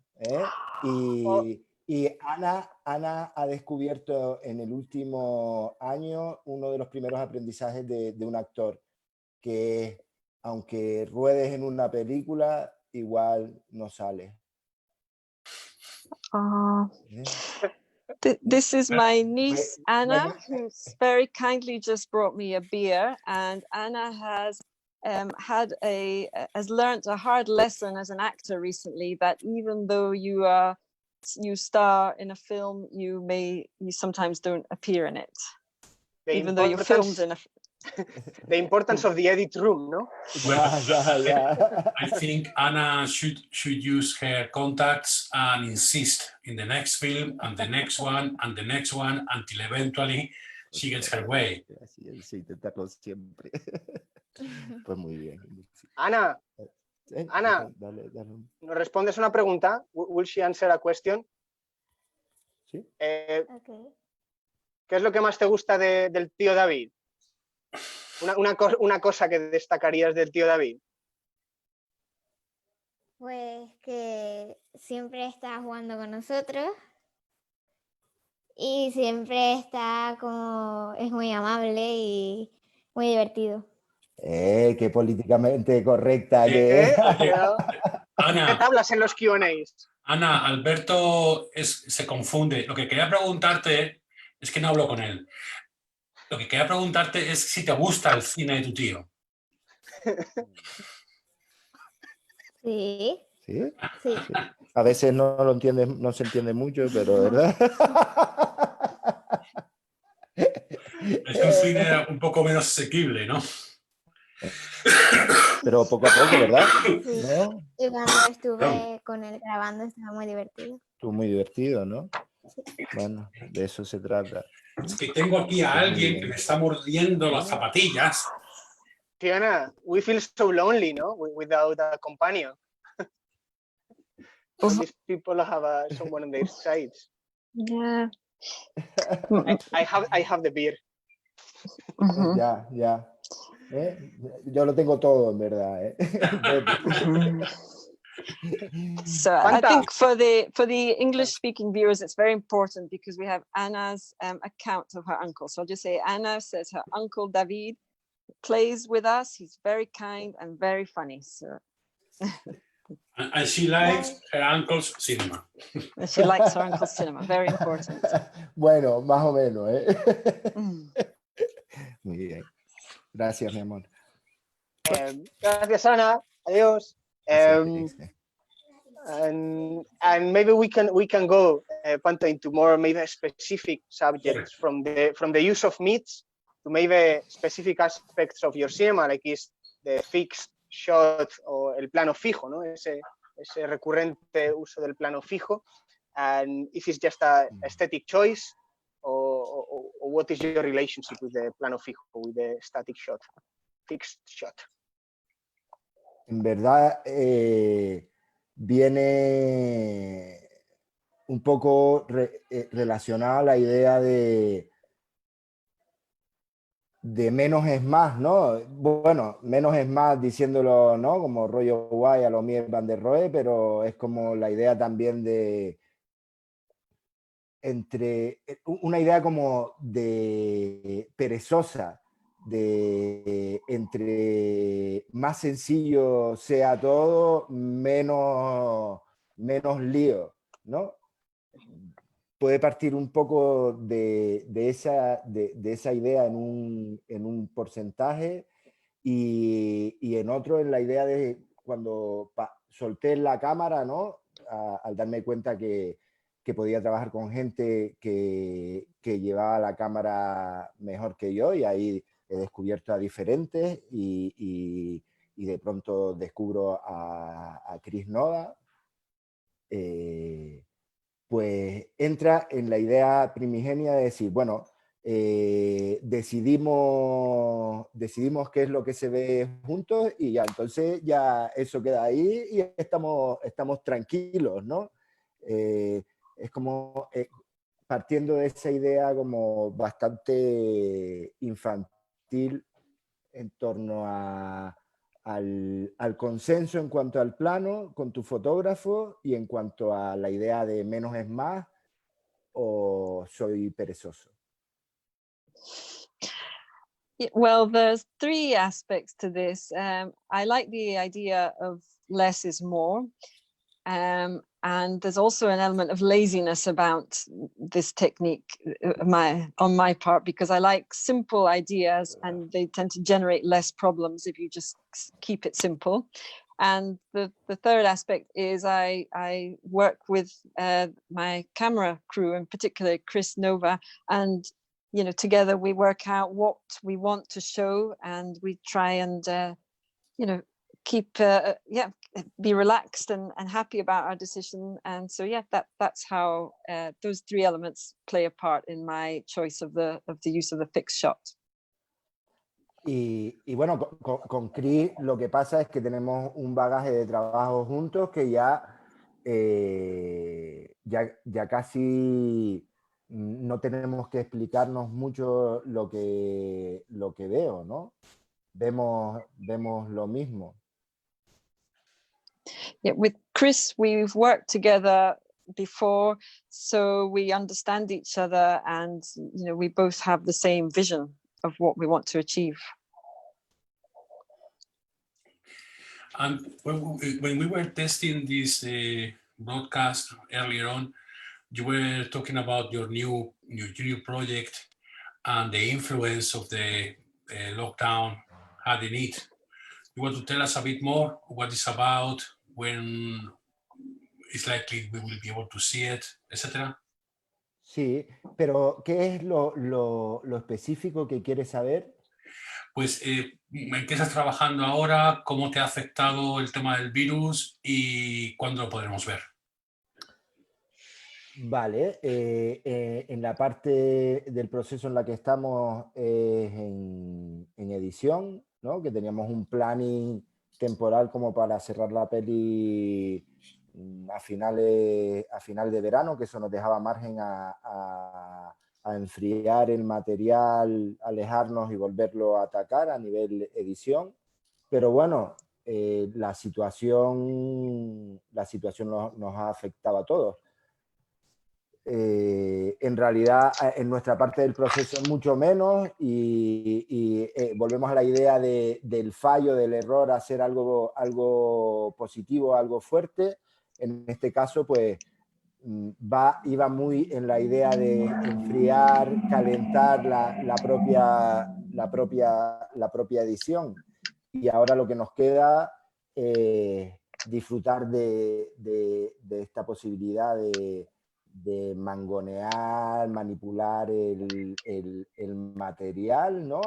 Y Ana ha descubierto en el último año uno de los primeros aprendizajes de un actor, que aunque ruedes en una película, igual no sale. This is my niece Anna, who's very kindly just brought me a beer, and Anna has has learned a hard lesson as an actor recently, that even though you star in a film, you sometimes don't appear in it, even though you're filmed in a. The importance of the edit room, no? I think Anna should use her contacts and insist in the next film and the next one and the next one until eventually she gets her way. Sí, intentarlo siempre. Pues muy bien. Ana, Ana, dale. ¿nos respondes una pregunta? Will she answer a question? Sí. Okay. ¿Qué es lo que más te gusta del tío David? Una cosa que destacarías del tío David. Pues que siempre está jugando con nosotros y siempre está es muy amable y muy divertido. Qué políticamente correcta que Ana, ¿qué hablas en los Q&As? Ana, Alberto se confunde. Lo que quería preguntarte es que no hablo con él. Lo que quería preguntarte es si te gusta el cine de tu tío. Sí. ¿Sí? Sí. A veces no se entiende mucho, pero ¿verdad? Es un cine un poco menos asequible, ¿no? Pero poco a poco, ¿verdad? Sí. ¿No? Y cuando estuve con él grabando estaba muy divertido. Estuvo muy divertido, ¿no? Bueno, de eso se trata. Es que tengo aquí a alguien que me está mordiendo las zapatillas. Fiona, we feel so lonely, no? Without a companion. All these people have someone on their sides. Yeah. I have the beer. Ya. Yo lo tengo todo, en verdad. So I think for the English-speaking viewers, it's very important because we have Anna's account of her uncle. So I'll just say Anna says her uncle David plays with us. He's very kind and very funny. So. And she likes her uncle's cinema. She likes her uncle's cinema. Very important. Bueno, más o menos, Muy bien. Gracias, mi amor. Gracias, Ana. Adiós. And maybe we can go Panta into more maybe specific subjects from the use of meats to maybe specific aspects of your cinema, like is the fixed shot o el plano fijo, ¿no? Ese recurrente uso del plano fijo, and if it's just a aesthetic choice or what is your relationship with the plano fijo, with the static shot, fixed shot. En verdad viene un poco relacionada a la idea de menos es más, ¿no? Bueno, menos es más diciéndolo, ¿no? Como rollo guay a lo Mies van der Rohe, pero es como la idea también de una idea como de perezosa, de entre más sencillo sea todo, menos lío, ¿no? Puede partir un poco de esa idea en un porcentaje y en otro en la idea de cuando solté la cámara, ¿no? Al darme cuenta que podía trabajar con gente que llevaba la cámara mejor que yo, y ahí he descubierto a diferentes y de pronto descubro a Khris Noda. Pues entra en la idea primigenia de decir, bueno, decidimos qué es lo que se ve juntos y ya, entonces ya eso queda ahí y estamos tranquilos, ¿no? Es como partiendo de esa idea como bastante infantil en torno al consenso en cuanto al plano con tu fotógrafo y en cuanto a la idea de menos es más o soy perezoso. Well, there's three aspects to this. I like the idea of less is more. And there's also an element of laziness about this technique on my part, because I like simple ideas and they tend to generate less problems if you just keep it simple. And the third aspect is I work with my camera crew, in particular Chris Nova, and together we work out what we want to show, and we try and keep be relaxed and happy about our decision. And so that's how those three elements play a part in my choice of the use of the fixed shot. Y bueno, con Khris lo que pasa es que tenemos un bagaje de trabajo juntos que ya casi no tenemos que explicarnos mucho lo que veo, ¿no? Vemos lo mismo. Yeah, with Chris, we've worked together before, so we understand each other, and we both have the same vision of what we want to achieve. And when we were testing this broadcast earlier on, you were talking about your new project and the influence of the lockdown had in it. You want to tell us a bit more what it's about, when it's likely we will be able to see it, etc.? Sí, pero ¿qué es lo específico que quieres saber? Pues, ¿en qué estás trabajando ahora? ¿Cómo te ha afectado el tema del virus? ¿Y cuándo lo podremos ver? Vale, en la parte del proceso en la que estamos es en edición, ¿no? Que teníamos un planning temporal como para cerrar la peli a final de verano, que eso nos dejaba margen a enfriar el material, alejarnos y volverlo a atacar a nivel edición. Pero bueno, la situación nos ha afectado a todos. En realidad, en nuestra parte del proceso es mucho menos y volvemos a la idea del fallo, del error, hacer algo positivo, algo fuerte. En este caso, pues, iba muy en la idea de enfriar, calentar la propia edición. Y ahora lo que nos queda es disfrutar de esta posibilidad de mangonear, manipular el material, ¿no?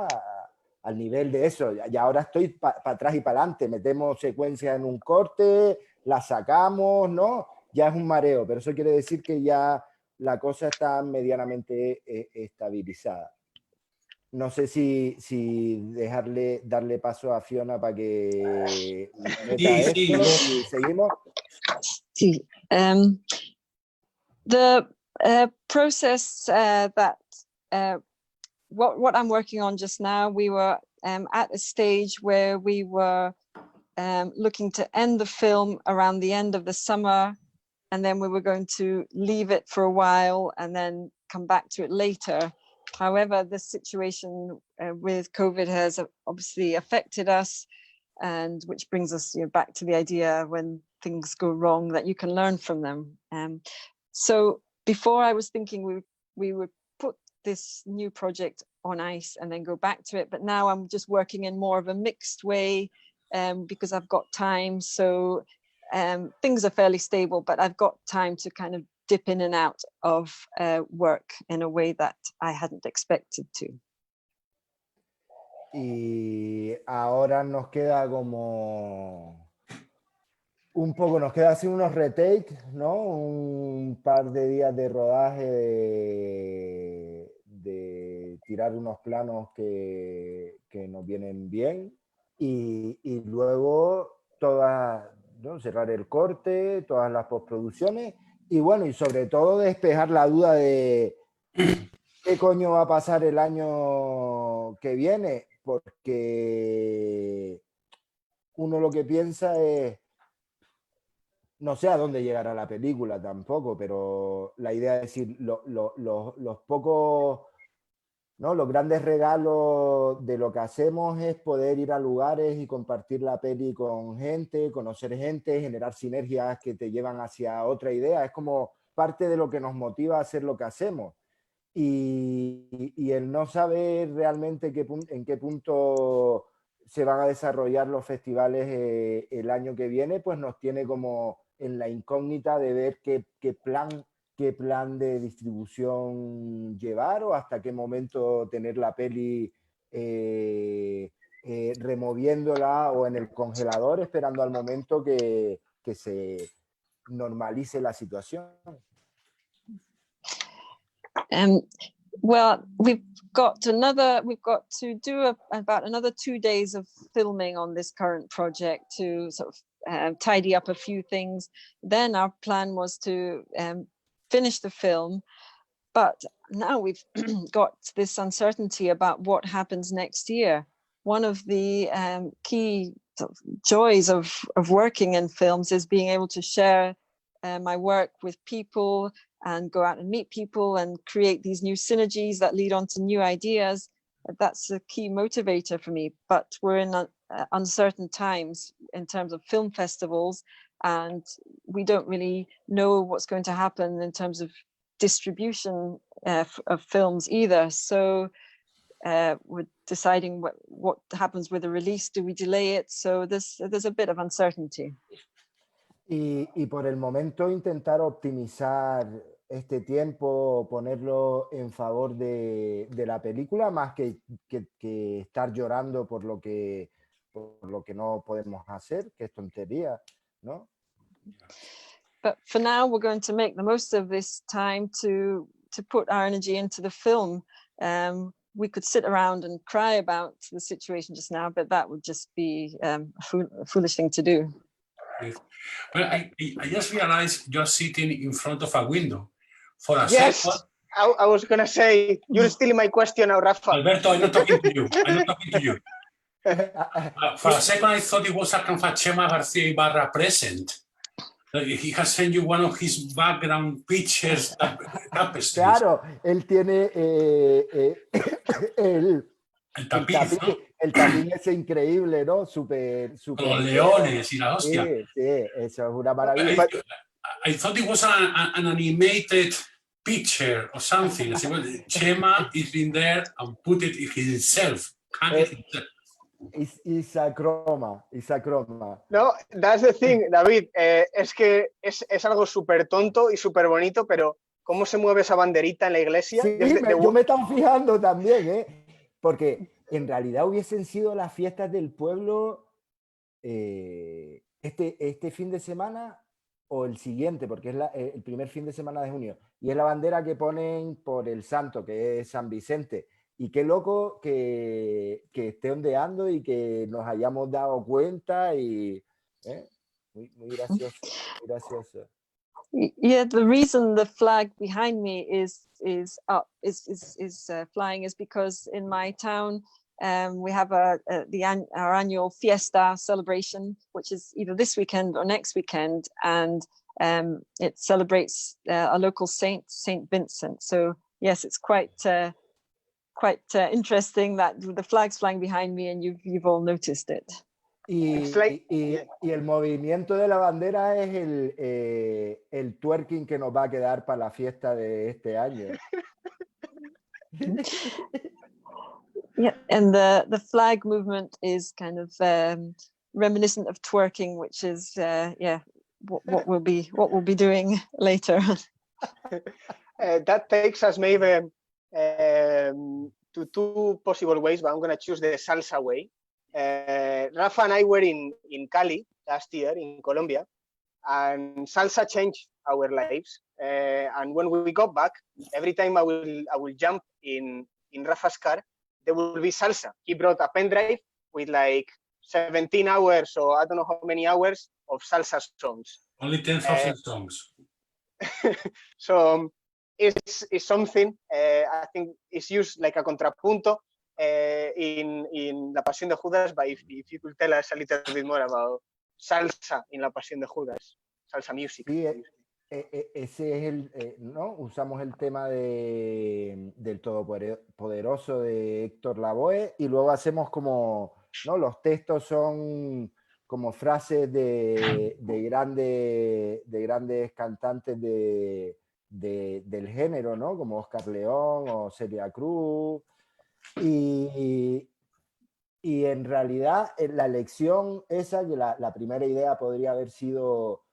Al nivel de eso. Y ahora estoy para atrás y para adelante. Metemos secuencias en un corte, la sacamos, ¿no? Ya es un mareo, pero eso quiere decir que ya la cosa está medianamente estabilizada. No sé si darle paso a Fiona para que meta esto y seguimos. Sí. The process what I'm working on just now, we were at a stage where we were looking to end the film around the end of the summer, and then we were going to leave it for a while and then come back to it later. However, the situation with COVID has obviously affected us, and which brings us back to the idea when things go wrong that you can learn from them. So before I was thinking we would put this new project on ice and then go back to it, but now I'm just working in more of a mixed way because I've got time. So things are fairly stable, but I've got time to kind of dip in and out of work in a way that I hadn't expected to. Y ahora nos queda como un poco, nos queda así unos retakes, ¿no? Un par de días de rodaje, de tirar unos planos que nos vienen bien y luego ¿no? Cerrar el corte, todas las postproducciones y bueno, y sobre todo despejar la duda de qué coño va a pasar el año que viene, porque uno lo que piensa es, no sé a dónde llegará la película tampoco, pero la idea es decir, los pocos ¿no? Los grandes regalos de lo que hacemos es poder ir a lugares y compartir la peli con gente, conocer gente, generar sinergias que te llevan hacia otra idea. Es como parte de lo que nos motiva a hacer lo que hacemos. Y el no saber realmente en qué punto se van a desarrollar los festivales el año que viene, pues nos tiene como en la incógnita de ver qué plan de distribución llevar o hasta qué momento tener la peli removiéndola o en el congelador esperando al momento que se normalice la situación. Well, we've got to do about another 2 days of filming on this current project to sort of tidy up a few things. Then our plan was to finish the film, but now we've got this uncertainty about what happens next year. One of the key sort of joys of working in films is being able to share my work with people and go out and meet people and create these new synergies that lead on to new ideas. That's a key motivator for me, but we're in uncertain times in terms of film festivals, and we don't really know what's going to happen in terms of distribution of films either. So we're deciding what happens with the release. Do we delay it? So there's a bit of uncertainty. Y por el momento intentar optimizar este tiempo, ponerlo en favor de la película, más que estar llorando por lo que no podemos hacer, que es tontería, ¿no? But for now, we're going to make the most of this time to put our energy into the film. We could sit around and cry about the situation just now, but that would just be a foolish thing to do. Yes. Well, I just realized you're sitting in front of a window. For a Yes, second, I was gonna say, you're stealing my question now, Rafa. Alberto, I'm not talking to you. I'm not talking to you. For a second, I thought it was a kind of Chema Garcia Ibarra present. He has sent you one of his background pictures, tapestries. Claro, él tiene el tapiz, ¿no? El tapiz ese increíble, ¿no? Súper. Con los leones y la hostia. Sí, eso es una maravilla. I thought it was an animated picture or something. Chema is been there and put it himself. Isacroma. No, that's the thing, David. Es que es algo súper tonto y súper bonito, pero ¿cómo se mueve esa banderita en la iglesia? Sí, yo me estaba fijando también, ¿eh? Porque en realidad hubiesen sido las fiestas del pueblo este fin de semana o el siguiente, porque es el primer fin de semana de junio. Y es la bandera que ponen por el santo, que es San Vicente. Y qué loco que esté ondeando y que nos hayamos dado cuenta y muy gracioso, muy gracioso. Yeah, the reason the flag behind me is flying is because in my town we have our annual fiesta celebration, which is either this weekend or next weekend, and it celebrates a local saint, Saint Vincent. So yes, it's quite interesting that the flag's flying behind me, and you've all noticed it. Y el movimiento de la bandera es el twerking que nos va a quedar para la fiesta de este año. Yeah, and the flag movement is kind of reminiscent of twerking, which is what we'll be doing later. That takes us maybe to two possible ways, but I'm going to choose the salsa way. Rafa and I were in Cali last year in Colombia, and salsa changed our lives. And when we got back, every time I will jump in Rafa's car, there will be salsa. He brought a pen drive with like 17 hours or I don't know how many hours of salsa songs. Only 10,000 songs. So it's something I think is used like a contrapunto in La Pasión de Judas, but if you could tell us a little bit more about salsa in La Pasión de Judas, salsa music. Sí, ese es el, ¿no? Usamos el tema del Todopoderoso de Héctor Lavoe y luego hacemos como, ¿no? Los textos son como frases de grandes cantantes del género, ¿no? Como Oscar León o Celia Cruz. Y en realidad la lección esa, que la primera idea podría haber sido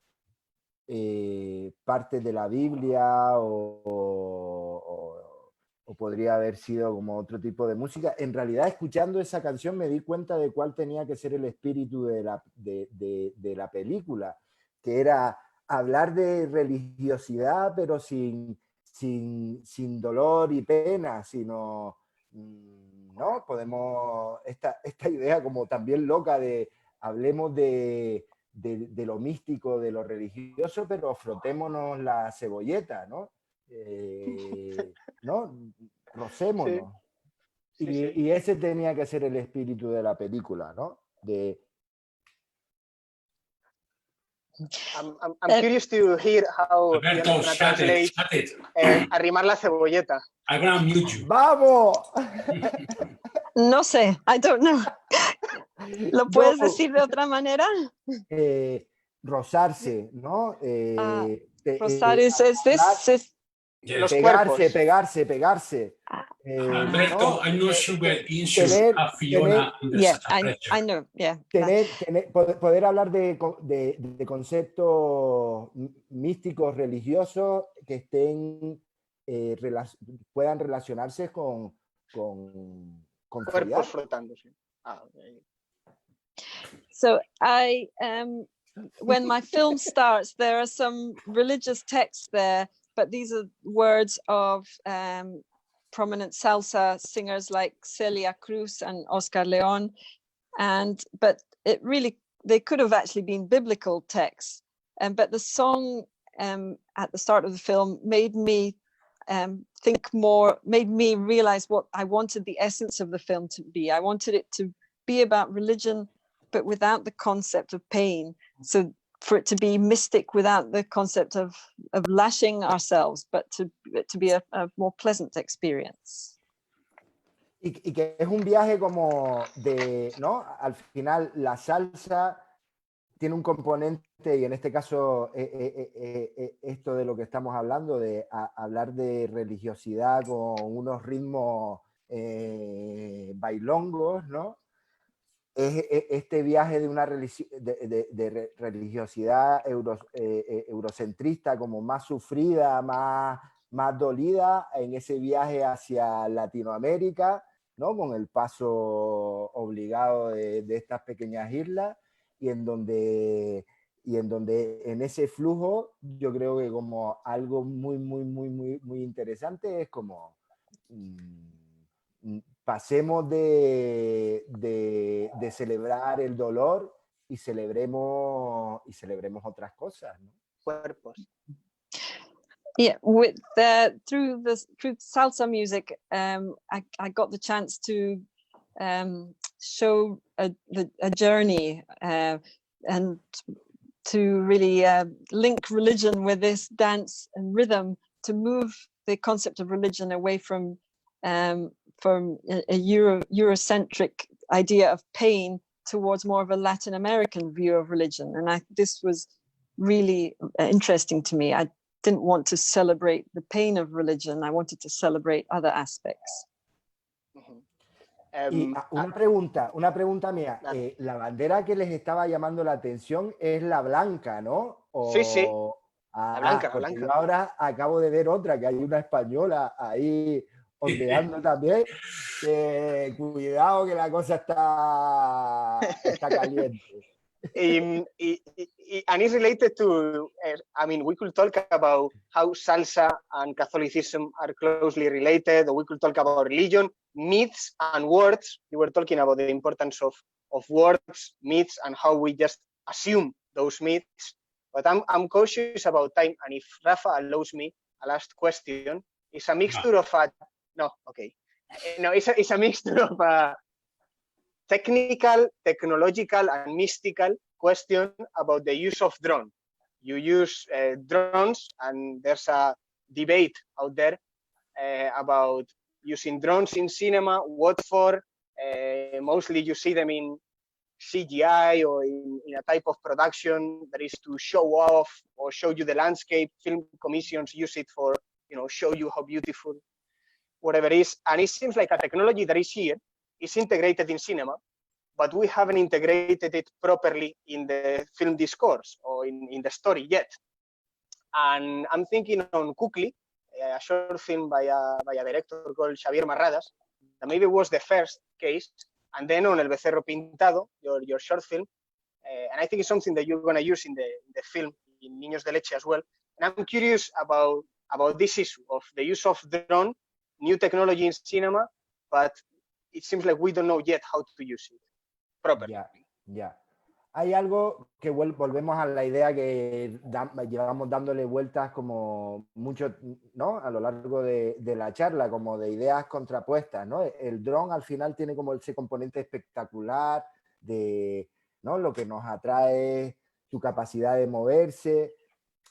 parte de la Biblia o podría haber sido como otro tipo de música. En realidad, escuchando esa canción me di cuenta de cuál tenía que ser el espíritu de la película, que era hablar de religiosidad, pero sin dolor y pena, sino, ¿no? Podemos, esta idea como también loca de hablemos de lo místico, de lo religioso, pero frotémonos la cebolleta, ¿no? ¿No? Rocémonos. Sí, sí. Y ese tenía que ser el espíritu de la película, ¿no? I'm curious to hear how Alberto, Diana's gonna shut it, translate shut it. arrimar la cebolleta. I'm gonna mute you. ¡Vamos! No sé, I don't know. ¿Lo puedes No. decir de otra manera? Rozarse, ¿no? Rosar is this. Yes. Los pegarse, cuerpos. pegarse. Alberto, ¿no? I'm not sure where in should Tener- have Fiona under Yeah, such a pressure. I know, yeah. poder hablar de conceptos místicos, religiosos que estén puedan relacionarse con Cuerpos follar. frotándose. Okay. So when my film starts, there are some religious texts there, but these are words of prominent salsa singers like Celia Cruz and Oscar León, but they could have actually been biblical texts, but the song at the start of the film made me made me realize what I wanted the essence of the film to be. I wanted it to be about religion, but without the concept of pain. So for it to be mystic without the concept of lashing ourselves, but to be a more pleasant experience. Y que es un viaje como de, ¿no? Al final la salsa tiene un componente, y en este caso esto de lo que estamos hablando, de hablar de religiosidad con unos ritmos bailongos, ¿no? Es este viaje de una religiosidad eurocentrista, como más sufrida, más dolida, en ese viaje hacia Latinoamérica, ¿no? Con el paso obligado de estas pequeñas islas, y en donde en ese flujo yo creo que como algo muy interesante es como pasemos de celebrar el dolor y celebremos otras cosas, ¿no? Cuerpos. Yeah, through salsa music, I got the chance to show a journey and to really link religion with this dance and rhythm, to move the concept of religion away from a Eurocentric idea of pain towards more of a Latin American view of religion. And this was really interesting to me. I didn't want to celebrate the pain of religion. I wanted to celebrate other aspects. Y una pregunta mía. La bandera que les estaba llamando la atención es la blanca, ¿no? Sí. La blanca. Yo ahora acabo de ver otra, que hay una española ahí ondeando también. Cuidado que la cosa está caliente. And it's related to, I mean, we could talk about how salsa and Catholicism are closely related, or we could talk about religion, myths and words. You were talking about the importance of words, myths, and how we just assume those myths. But I'm cautious about time, and if Rafa allows me, a last question. It's a mixture of it's a mixture of technical, technological, and mystical question about the use of drone. you use drones, and there's a debate out there about using drones in cinema. What for? Mostly you see them in CGI or in a type of production that is to show off or show you the landscape. Film commissions use it for, show you how beautiful whatever it is. And it seems like a technology that is here is integrated in cinema, but we haven't integrated it properly in the film discourse or in the story yet. And I'm thinking on Kukli, a short film by a director called Xavier Marradas, that maybe was the first case, and then on El Becerro Pintado, your short film, and I think it's something that you're going to use in the film, in Niños de Leche as well. And I'm curious about this issue of the use of drone, new technology in cinema, but it seems like we don't know yet how to use it properly. Ya. Hay algo que volvemos a la idea que llevamos dándole vueltas como mucho, ¿no? A lo largo de la charla, como de ideas contrapuestas, ¿no? El dron al final tiene como ese componente espectacular de, ¿no? Lo que nos atrae, tu capacidad de moverse,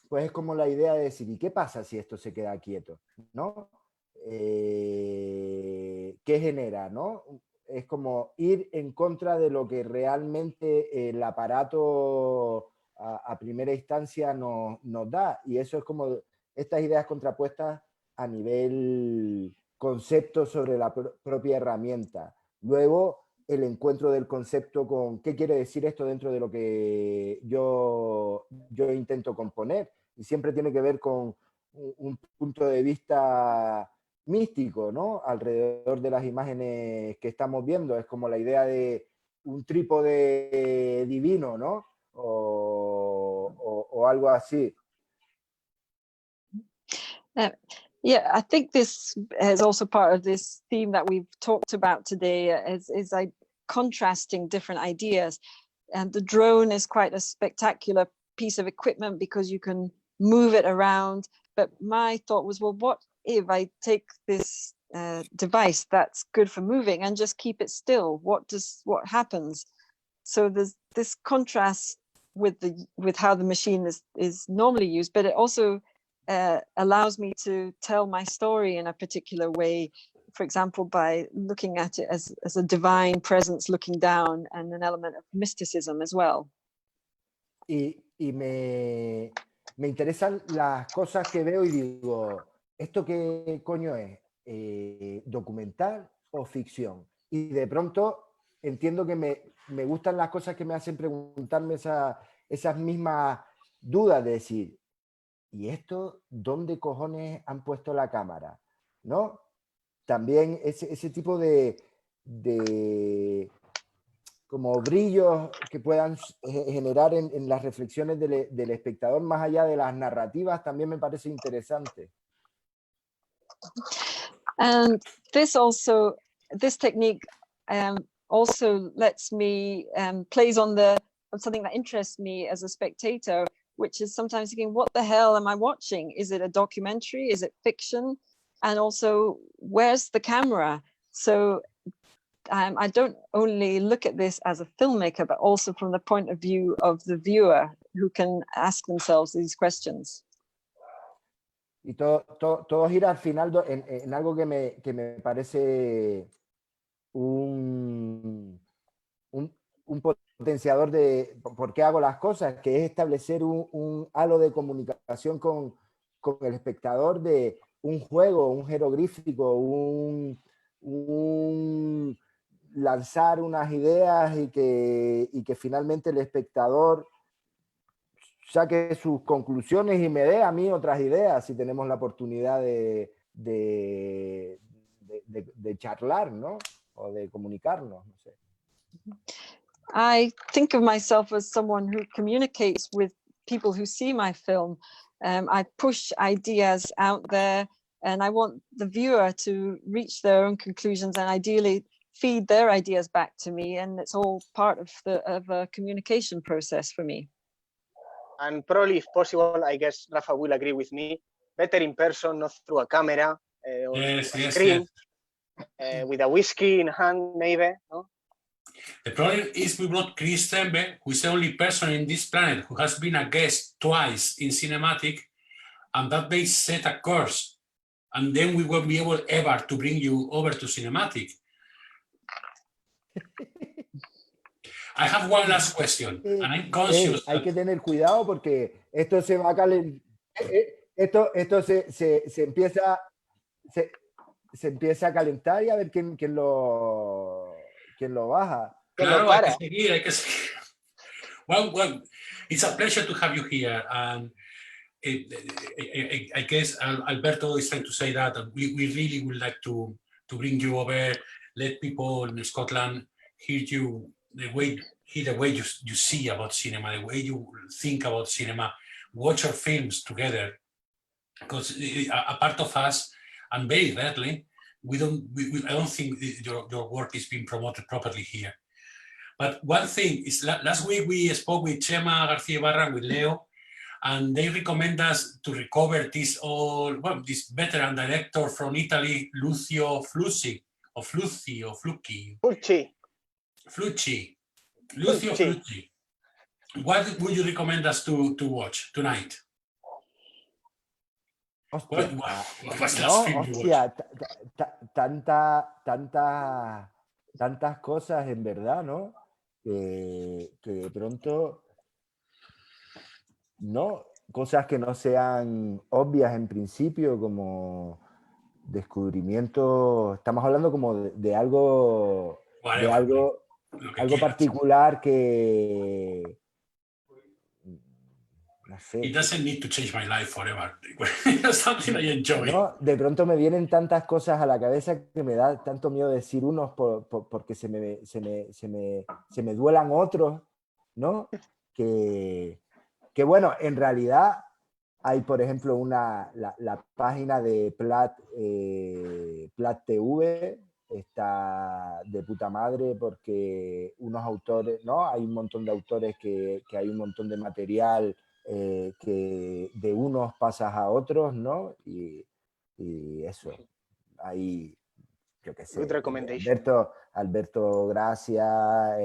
pues es como la idea de decir, ¿y qué pasa si esto se queda quieto? ¿No? ¿Qué genera, no? Es como ir en contra de lo que realmente el aparato a primera instancia nos da. Y eso es como estas ideas contrapuestas a nivel concepto sobre la propia herramienta. Luego, el encuentro del concepto con qué quiere decir esto dentro de lo que yo intento componer. Y siempre tiene que ver con un punto de vista místico, ¿no? Alrededor de las imágenes que estamos viendo. Es como la idea de un trípode divino, ¿no? O algo así. Yeah, I think this is also part of this theme that we've talked about today, is like contrasting different ideas. And the drone is quite a spectacular piece of equipment because you can move it around. But my thought was, well, what if I take this device that's good for moving and just keep it still? What happens? So there's this contrast with how the machine is normally used, but it also allows me to tell my story in a particular way. For example, by looking at it as a divine presence looking down, and an element of mysticism as well. Y me interesan las cosas que veo y digo, ¿esto qué coño es? ¿Documental o ficción? Y de pronto entiendo que me gustan las cosas que me hacen preguntarme esas mismas dudas de decir, ¿y esto dónde cojones han puesto la cámara? ¿No? También ese tipo de como brillos que puedan generar en las reflexiones del espectador, más allá de las narrativas, también me parece interesante. And this technique also lets me plays on something that interests me as a spectator, which is sometimes thinking, what the hell am I watching? Is it a documentary? Is it fiction? And also, where's the camera? So I don't only look at this as a filmmaker, but also from the point of view of the viewer, who can ask themselves these questions. Y todo gira al final en algo que me parece un potenciador de por qué hago las cosas, que es establecer un halo de comunicación con el espectador, de un juego, un jeroglífico, un lanzar unas ideas y que finalmente el espectador saque sus conclusiones y me dé a mí otras ideas si tenemos la oportunidad de charlar, ¿no? O de comunicarnos, no sé. I think of myself as someone who communicates with people who see my film. I push ideas out there, and I want the viewer to reach their own conclusions and ideally feed their ideas back to me. And it's all part of a communication process for me. And probably, if possible, I guess Rafa will agree with me, better in person, not through a camera or a screen, with a whiskey in hand, maybe, no? The problem is we've got Khris Zembe, who is the only person in this planet who has been a guest twice in CinemaAttic, and that they set a course, and then we won't be able ever to bring you over to CinemaAttic. I have one last question, and I'm conscious hay que tener cuidado porque esto se va a calentar. Esto se empieza a calentar y a ver quién lo baja. Claro, hay que seguir, hay que seguir. Well, it's a pleasure to have you here. And I guess Alberto is trying to say that we really would like to bring you over, let people in Scotland hear you, the way you see about cinema, the way you think about cinema, watch your films together. Because a part of us, and very rarely, I don't think your work is being promoted properly here. But one thing is, last week we spoke with Chema García Ibarra and with Leo, and they recommend us to recover this veteran director from Italy, Lucio Flucci, or Flucci, or Flucci. Lucio Flucci. What would you recommend us to watch tonight? Hostia, tantas cosas en verdad, ¿no? Que de pronto, no, cosas que no sean obvias en principio, como descubrimiento, estamos hablando como de algo, algo particular que, no sé. It doesn't need to change my life forever. Something I enjoy. No, de pronto me vienen tantas cosas a la cabeza que me da tanto miedo decir unos porque se me duelan otros, ¿no? Que bueno, en realidad hay, por ejemplo, la página de Plat TV, está de puta madre porque unos autores, ¿no? Hay un montón de autores que hay un montón de material que de unos pasas a otros, ¿no? Y eso, ahí, yo qué sé, Alberto Gracia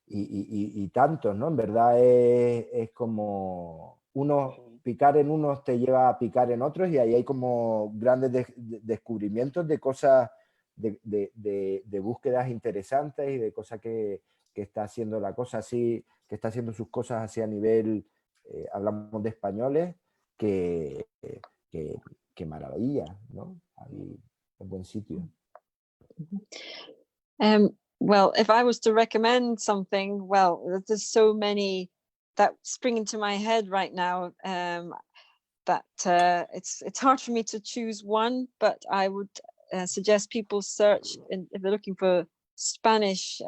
y tantos, ¿no? En verdad es como picar en unos te lleva a picar en otros, y ahí hay como grandes descubrimientos de cosas, de búsquedas interesantes y de cosas que está haciendo la cosa así, que está haciendo sus cosas así a nivel, hablamos de españoles, que maravilla, ¿no? Ahí, un buen sitio. Well, if I was to recommend something, well, there's so many that spring into my head right now that it's hard for me to choose one, but I would suggest people search, if they're looking for Spanish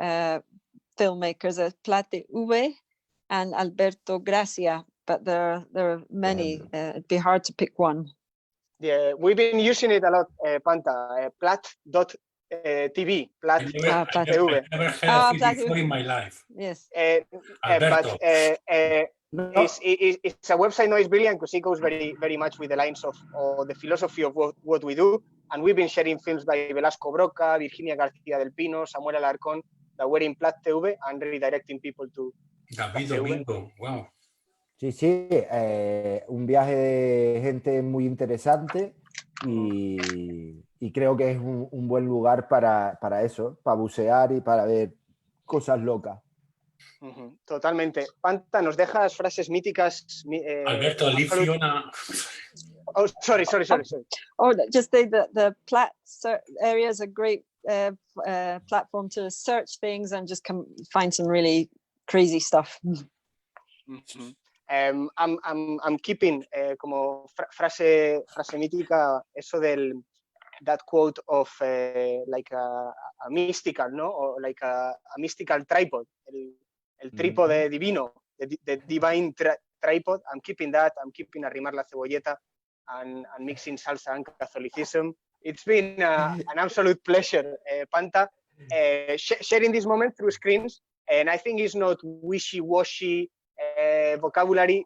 filmmakers, Plat TV and Alberto Gracia, but there are many. It'd be hard to pick one. Yeah, we've been using it a lot, Panta, Plat.tv, Plat TV. I've never heard of it before in my life. Yes. But it's a website, no, it's brilliant because it goes very, very much with the lines of the philosophy of what we do. And we've been sharing films by Velasco Broca, Virginia García del Pino, Samuel Alarcón, that were in Plat TV, and redirecting people to David Domingo, wow. Sí, un viaje de gente muy interesante y creo que es un buen lugar para eso, para bucear y para ver cosas locas. Totalmente. Panta, ¿nos dejas frases míticas? Alberto, leave Fiona. Oh, sorry. Oh, just say that the Plat area is a great platform to search things and just find some really crazy stuff. I'm keeping como frase mítica eso that quote of like a mystical, no? Or like a mystical tripod, el trípode divino, the divine tripod. I'm keeping that. I'm keeping Arrimar la Cebolleta and mixing salsa and Catholicism. It's been an absolute pleasure, Panta, sharing this moment through screens. And I think it's not wishy-washy vocabulary.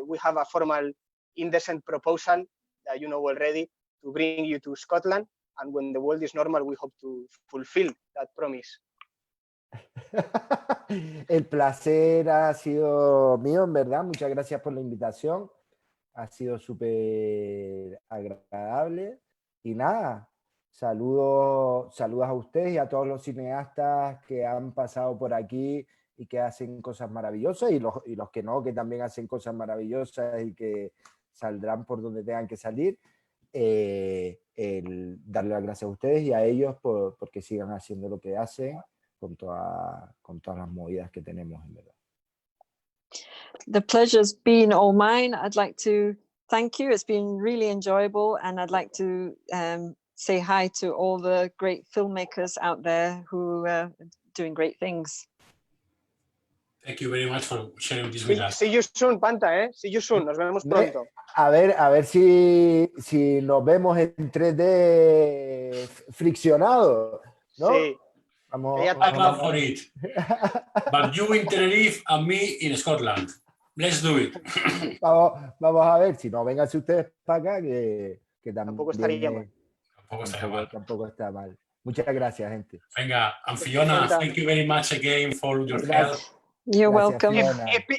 We have a formal indecent proposal that you know already to bring you to Scotland. and when the world is normal, we hope to fulfill that promise. El placer ha sido mío, en verdad. Muchas gracias por la invitación. Ha sido súper agradable. Y nada, saludos a ustedes y a todos los cineastas que han pasado por aquí y que hacen cosas maravillosas, y los que no, que también hacen cosas maravillosas y que saldrán por donde tengan que salir. Darle las gracias a ustedes y a ellos porque sigan haciendo lo que hacen con todas las movidas que tenemos, en verdad. The pleasure's been all mine. I'd like to thank you. It's been really enjoyable, and I'd like to say hi to all the great filmmakers out there who are doing great things. Thank you very much for sharing this with us. See you soon, Panta, ¿eh? See you soon. Nos vemos pronto. A ver si nos vemos en 3D friccionado, ¿no? Sí. Vamos I'm up for it. But you in Tenerife and me in Scotland. Let's do it. Vamos a ver, si no, vénganse ustedes para acá, que Tampoco estaría mal. Tampoco está mal. Muchas gracias, gente. Venga, and Fiona, thank you very much again for your help. You're welcome.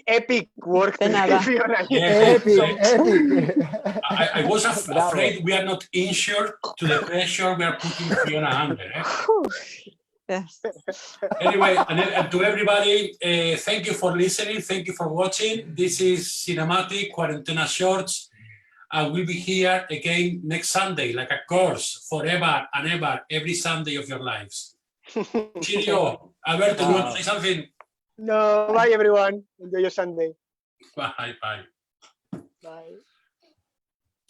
Epic work. De nada. Fiona. Epic. I was afraid we are not insured to the pressure we are putting Fiona under. Eh? Yes. Anyway, and to everybody, thank you for listening. Thank you for watching. This is CinemaAttic Cuarentena Shorts. And we'll be here again next Sunday, like a course, forever and ever, every Sunday of your lives. Cheerio. Alberto, you want to say something? No, bye everyone. Enjoy your Sunday. Bye. Bye.